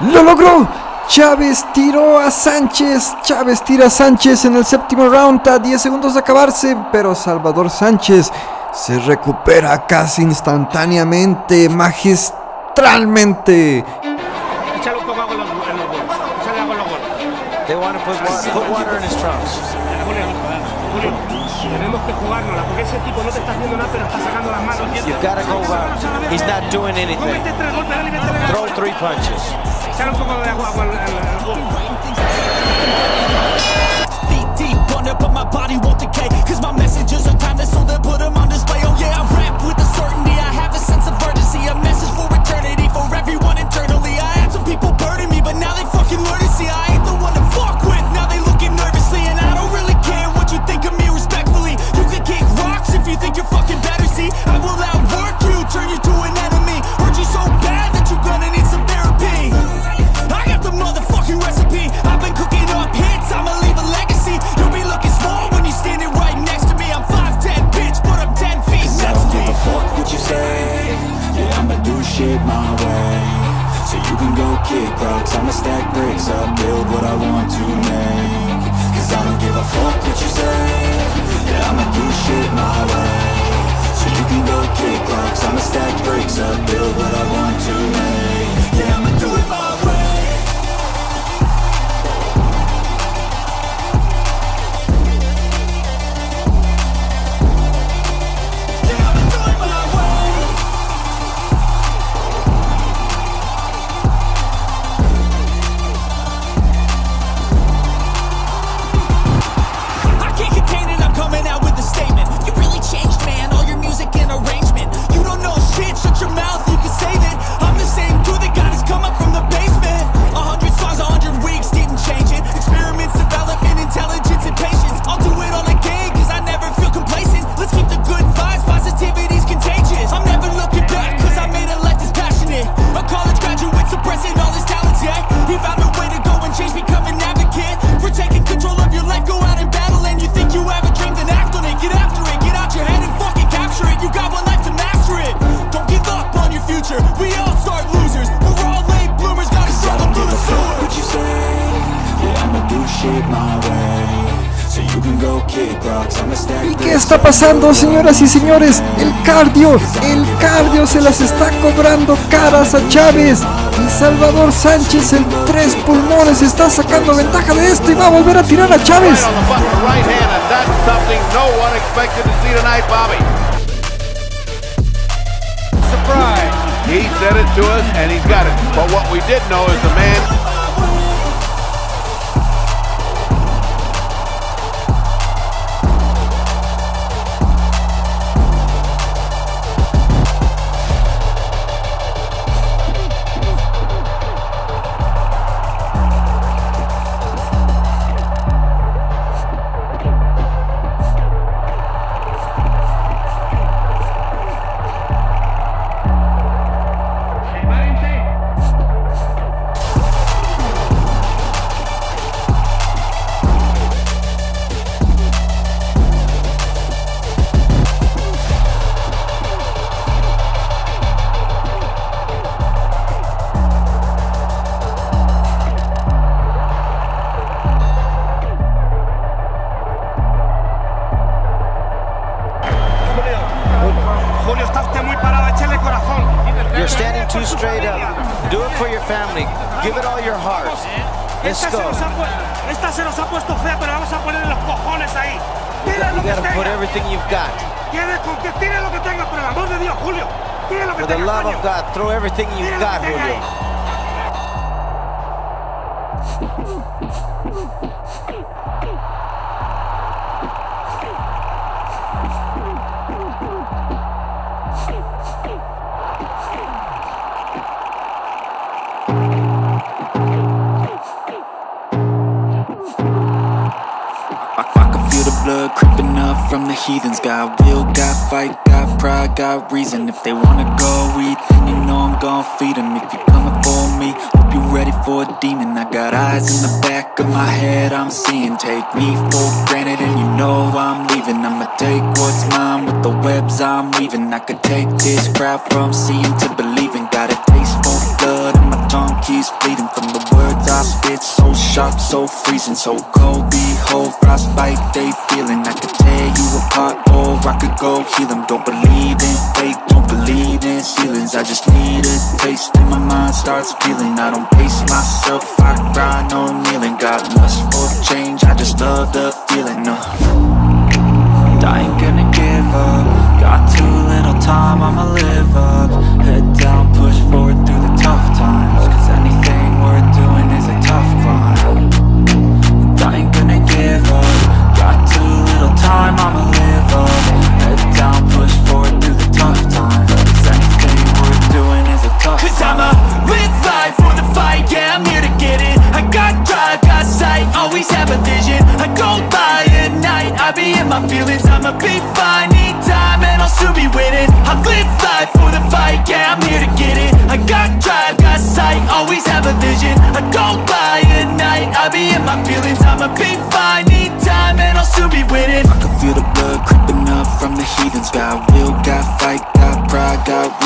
¡Lo logró! Chávez tiró a Sánchez. Chávez tira a Sánchez en el séptimo round a 10 segundos de acabarse, pero Salvador Sánchez se recupera casi instantáneamente, magistralmente. Échale un poco agua en los huevos. Échale agua en los huevos. They want to put water in his trunks. Julio, tenemos que jugárnosla, porque ese tipo no te está haciendo nada, pero está sacando las manos. You gotta go back. He's not doing anything. Throw 3 punches. Échale un poco de agua al huevo. Deep under, but my body won't decay, cause my messages are timeless, so they put them on display. Oh yeah, I rap with a certainty, I have a sense of urgency, a message for eternity. shit my way. So you can go kick rocks, I'ma stack bricks up, build what I want to make. Cause I don't give a fuck what you say, yeah, I'ma do shit my way. So you can go kick rocks, I'ma stack bricks up, build what I want to make. Yeah, I'ma do it my way. ¿Y qué está pasando, señoras y señores? El cardio se las está cobrando caras a Chávez. Y Salvador Sánchez en 3 pulmones está sacando ventaja de esto y va a volver a tirar a Chávez. He said it to us and he's got it. But what we did know is the man. You're standing too straight up. Do it for your family. Give it all your heart. Let's go. Esta se nos ha puesto fea, pero vamos a poner los cojones ahí. You gotta put everything you've got. Tire lo que tengas, por el amor de Dios, Julio. Tire lo que For the tengas, love coño. of God, throw everything you've got, Julio. Blood creeping up from the heathens. Got will, got fight, got pride, got reason. If they wanna go eat, then you know I'm gon' feed them. If you're coming for me, hope you're ready for a demon. I got eyes in the back of my head, I'm seeing. Take me for granted and you know I'm leaving. I'ma take what's mine with the webs I'm weaving. I could take this crowd from seeing to believing. Got a taste for blood and my tongue keeps bleeding. From the words I spit, so sharp, so freezing. So cold, behold, frostbite they feeling. I could tear you apart or I could go heal them. Don't believe in fate, don't believe in ceilings. I just need a taste and my mind starts peeling. I don't pace myself, I grind on kneeling. Got lust for change, I just love the feeling. I ain't gonna give up. Got too little time, I'ma live up. Head down, push forward through the tough times. Cause anything worth doing is a tough climb. And I ain't gonna give up. Got too little time, I'ma live up. Head down, push forward through the tough times. Cause anything worth doing is a tough climb. Cause I'ma live life for the fight, yeah, I'm here to get it. I got drive, got sight, always have a vision. I go by at night, I be in my feelings. I'ma be fine, need time, and I'll soon be winning. I'm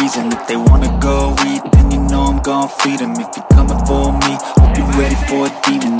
reason. If they wanna go eat, then you know I'm gon' feed them. If you're coming for me, hope you're ready for a demon.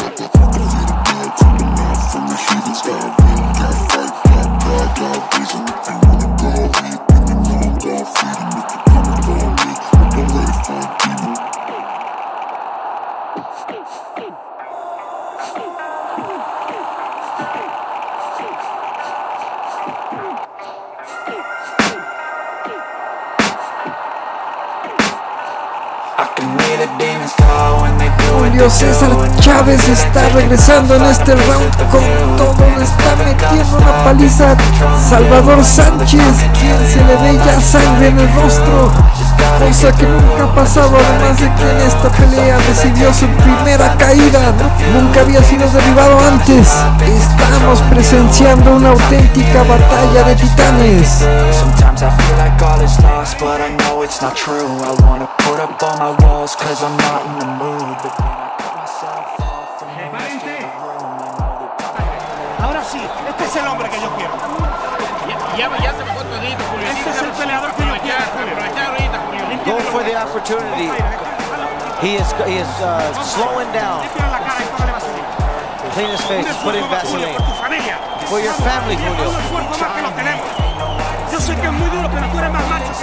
Julio César Chávez está regresando en este round con todo, le está metiendo una paliza a Salvador Sánchez, quien se le ve ya sangre en el rostro, cosa que nunca ha pasado, además de que en esta pelea recibió su primera caída, nunca había sido derribado antes. Estamos presenciando una auténtica batalla de titanes. Sometimes I feel like all is lost, but I know it's not true. I wanna put up all my walls, cause I'm not in the mood. But then I cut myself off from the rest of the room. Ahora sí, este es el hombre que yo quiero. Ya se bajó todito, Julio. Este es el peleador que yo quiero, Julio. Go for the opportunity. He is slowing down. Clean his face, put in Vaseline. For your family, Julio. Yo sé que es muy duro, pero tú eres más macho.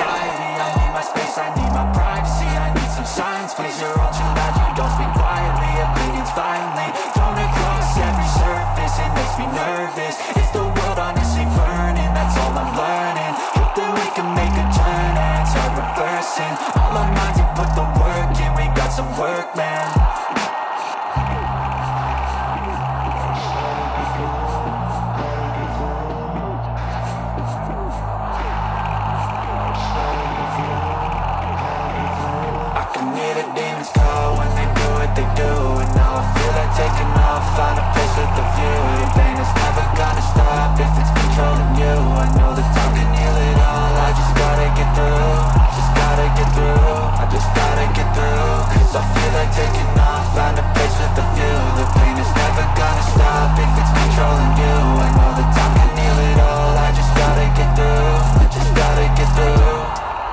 Find a place with the view. The pain is never gonna stop if it's controlling you. I know that time can heal it all. I just gotta get through. Just gotta get through. I just gotta get through. Cause I feel like taking off. Find a place with the view. The pain is never gonna stop if it's controlling you. I know that time can heal it all. I just gotta get through. I just gotta get through.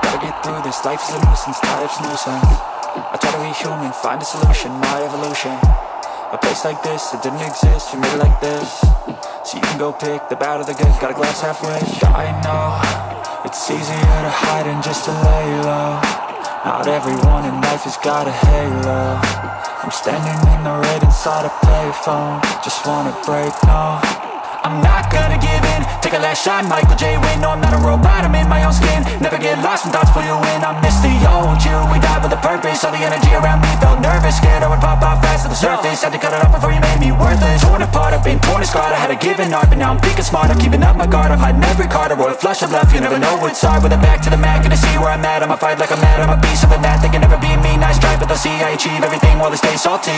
Gotta get through this. Life is a nuisance, life's a nuisance. I try to be human, find a solution, my evolution. A place like this, it didn't exist, you made it like this. So you can go pick the bad or the good, got a glass halfway. I know, it's easier to hide than just to lay low. Not everyone in life has got a halo. I'm standing in the red inside a payphone. Just wanna break, no, I'm not gonna give in. Take a last shot, Michael J. Win. No, I'm not a robot, I'm in my own skin. Never get lost when thoughts pull you in. I miss the old you, we died with a purpose. All the energy around me felt nervous, scared I would pop off fast to the surface. Had to cut it off before you made me worthless. Torn apart, I've been torn and scarred. I had a given art, but now I'm thinking smart. I'm keeping up my guard, I'm hiding every card. I roll a flush of left, you never know what's hard. With a back to the mat, gonna see where I'm at. I'ma fight like I'm mad, I'ma be something that they can never be me. Nice try, but they'll see I achieve everything while they stay salty.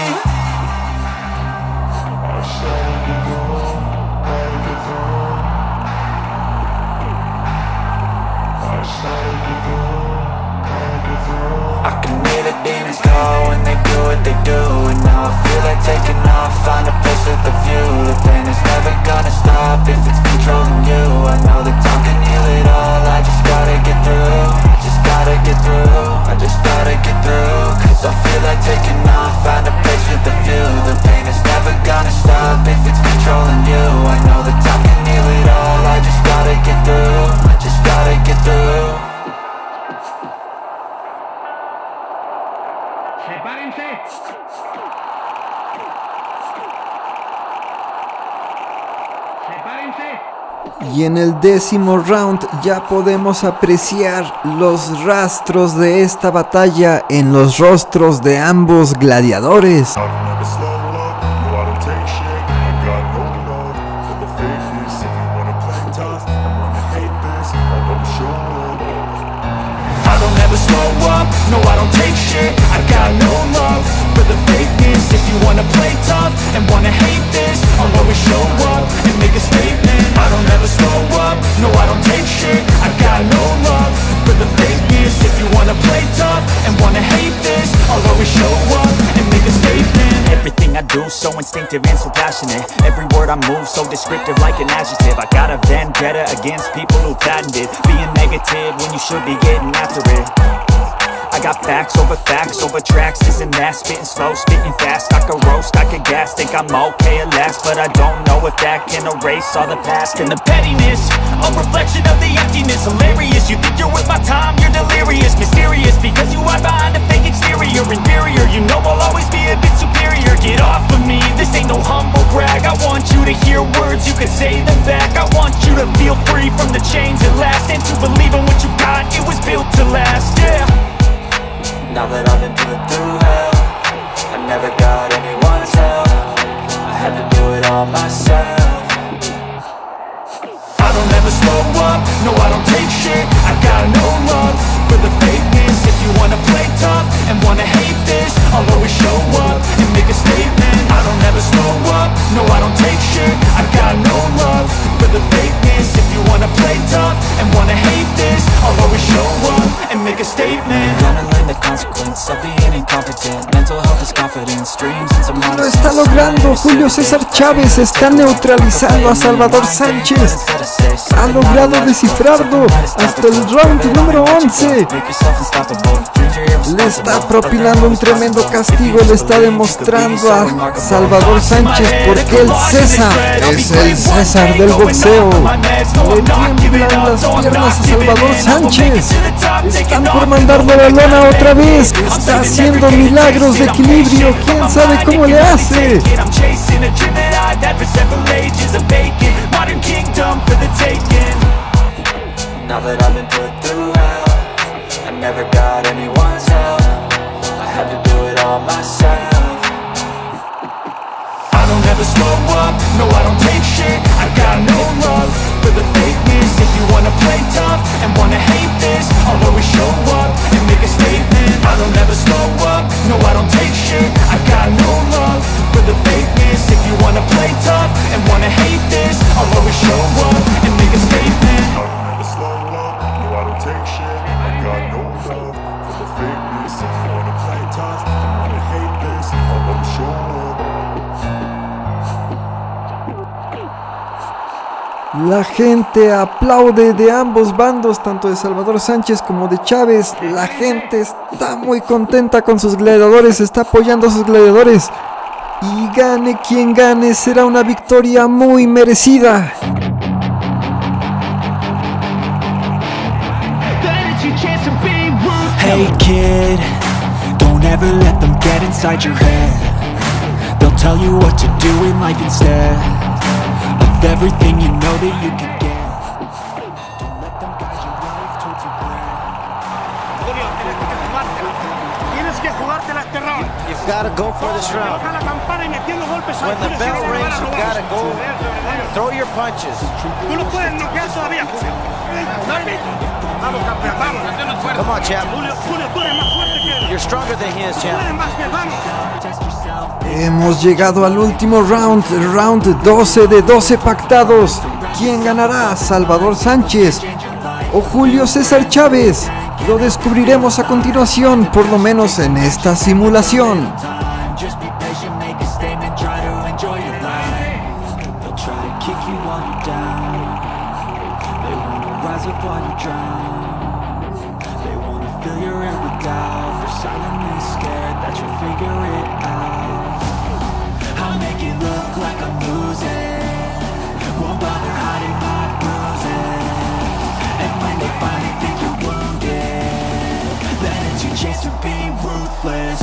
I can hear the demons call when they do what they do. And now I feel like taking off, find a place with a view. The pain is never gonna stop if it's controlling you. I know that time can heal it all, I just gotta get through. Just gotta get through, I just gotta get through. Cause I feel like taking off, find a place with a view. The pain is never gonna stop if it's controlling you. I know that time can heal it all, I just gotta get through. I just gotta get through. Y en el 10º round ya podemos apreciar los rastros de esta batalla en los rostros de ambos gladiadores. No, I don't take shit, I got no love for the fakeness. If you wanna play tough and wanna hate this, I'll always show up and make a statement. I don't ever slow up, no, I don't take shit, I got no love for the fakeness. If you wanna play tough and wanna hate this, I'll always show up and make a statement. Everything I do, so instinctive and so passionate. Every word I move, so descriptive like an adjective. I got a vendetta against people who patented being negative when you should be getting after it. I got facts over tracks, this and that. Spitting slow, spitting fast, I could roast, I could gas. Think I'm okay at last, but I don't know if that can erase all the past. And the pettiness, a reflection of the emptiness. Hilarious, you think you're worth my time, you're delirious. Mysterious, because you hide behind a fake exterior. Inferior, you know I'll always be a bit superior. Get off of me, this ain't no humble brag. I want you to hear words, you can say them back. I want you to feel free from the chains at last, and to believe in what you got, it was built to last, yeah. Now that I've been through hell, I never got anyone's help. I had to do it all myself. I don't ever slow up, no I don't take shit. I got no love for the fakeness. If you wanna play tough and wanna hate this, I'll always show up and make a statement. I don't ever slow up, no I don't take shit. I got no love for the fakeness. If you wanna play tough and wanna hate this, I'll always show up and make a statement. Gonna learn the consequence of being incompetent. Mental health is confidence, dreams and some Lo está logrando. Julio César Chávez está neutralizando a Salvador Sánchez. Ha logrado descifrarlo hasta el round número 11. Le está propinando un tremendo castigo. Le está demostrando a Salvador Sánchez porque el César es el César del boxeo. Le tiemblan las piernas a Salvador Sánchez. Están por mandarlo a la lona otra vez. Está haciendo milagros de equilibrio. ¿Quién sabe cómo le hace? Now that I've been put through hell, I never got anyone's help. I had to do it all myself. I don't ever slow up, no I don't take shit. I got no love for the fakeness. If you wanna play tough and wanna hate this, I'll always show up and make a statement. I don't ever slow up, no I don't take shit. I got no love for the fakeness. If you wanna play tough and wanna hate this, I'll always show up and make a statement. Take shit, I got no love for the fakeness. If you wanna play tough, I wanna hate this, I'll always show up. La gente aplaude de ambos bandos, tanto de Salvador Sánchez como de Chávez. La gente está muy contenta con sus gladiadores, está apoyando a sus gladiadores. Y gane quien gane, será una victoria muy merecida. Hey kid, don't ever let them get inside your head. They'll tell you what to do in life instead of everything you know that you can get. Don't let them guide your life towards regret. Julio, tienes que jugártela. Tienes que jugártela este round. You've got to go for this round. Toca la campana y metiendo golpes. When the bell rings, you've got to go. Throw your punches. Tú lo puedes noquear todavía, Julio. Vamos, campeón, vamos. Come on, champ. Julio, tú eres más fuerte que él. You're stronger than he is, Tú eres champ. más que él, vamos. Hemos llegado al último round, round 12 de 12 pactados. ¿Quién ganará? ¿Salvador Sánchez o Julio César Chávez? Lo descubriremos a continuación, por lo menos en esta simulación. Just be patient, make a statement, try to enjoy your life. They'll try to kick you while you're down. They wanna rise up while you drown. They wanna fill your head with doubt. They're silently scared that you'll figure it out. I'll make it look like I'm losing. Won't bother hiding my bruises. And when they finally think you're wounded, then it's your chance to be ruthless.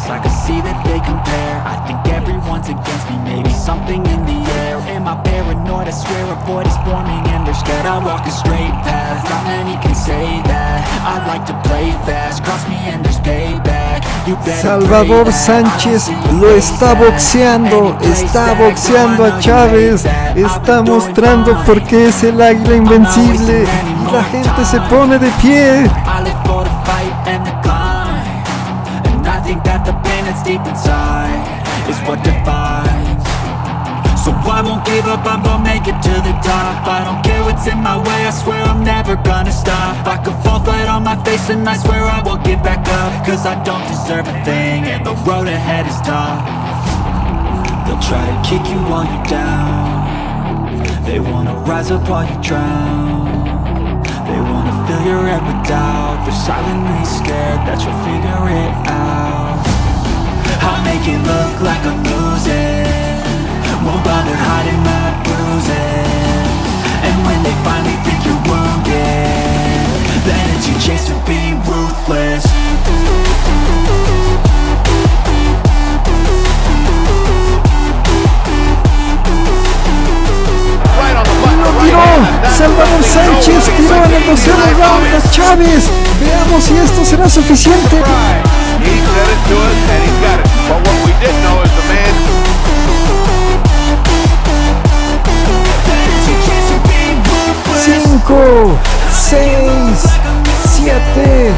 I can see that they compare. I think everyone's against me, maybe something in the air. Am I paranoid? I swear a void is forming and they're scared. I walk a straight path, not many can say that. I like to play fast, cross me and there's payback. Salvador Sánchez lo está boxeando a Chávez, está mostrando por qué es el águila invencible y la gente se pone de pie. So I won't give up, I'm gonna make it to the top. I don't care what's in my way, I swear I'm never gonna stop. I could fall flat on my face and I swear I won't get back up. Cause I don't deserve a thing and the road ahead is tough. They'll try to kick you while you're down. They wanna rise up while you drown. They wanna fill your head with doubt. They're silently scared that you'll figure it out. I'll make it look like I'm losing, won't bother hiding my bruises. And when they finally think you're wounded, then it's your chance to be ruthless. ¡Lo tiró! Salvador Sánchez tiró en el 12º round a Chávez. Veamos si esto será suficiente. He said it to us and he's got it. But what we didn't know is the man. 5, 6, 7,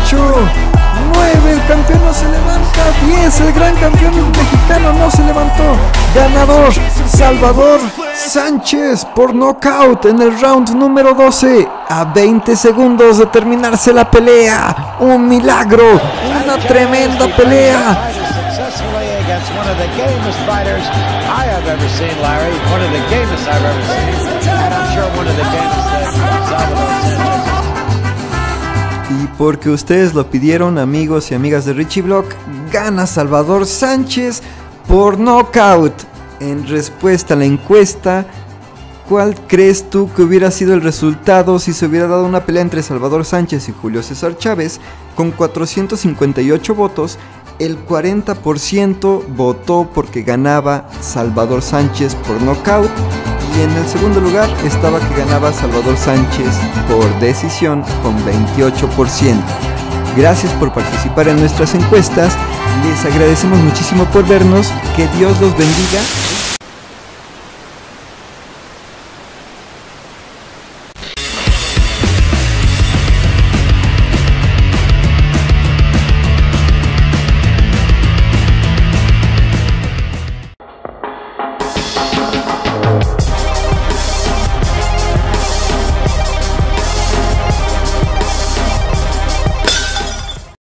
8, 9, el campeón no se levanta. 10, el gran campeón mexicano no se levantó. Ganador, Salvador Sánchez por nocaut en el round número 12. A 20 segundos de terminarse la pelea. Un milagro, una tremenda pelea. One of the gamest fighters I have ever seen, Larry. One of the gamest I've ever seen. And I'm sure one of the gamest that Salvador Sánchez. Y porque ustedes lo pidieron, amigos y amigas de Richie Block, gana Salvador Sánchez por nocaut. En respuesta a la encuesta, ¿cuál crees tú que hubiera sido el resultado si se hubiera dado una pelea entre Salvador Sánchez y Julio César Chávez? Con 458 votos, el 40% votó porque ganaba Salvador Sánchez por nocaut y en el segundo lugar estaba que ganaba Salvador Sánchez por decisión con 28%. Gracias por participar en nuestras encuestas, les agradecemos muchísimo por vernos, que Dios los bendiga.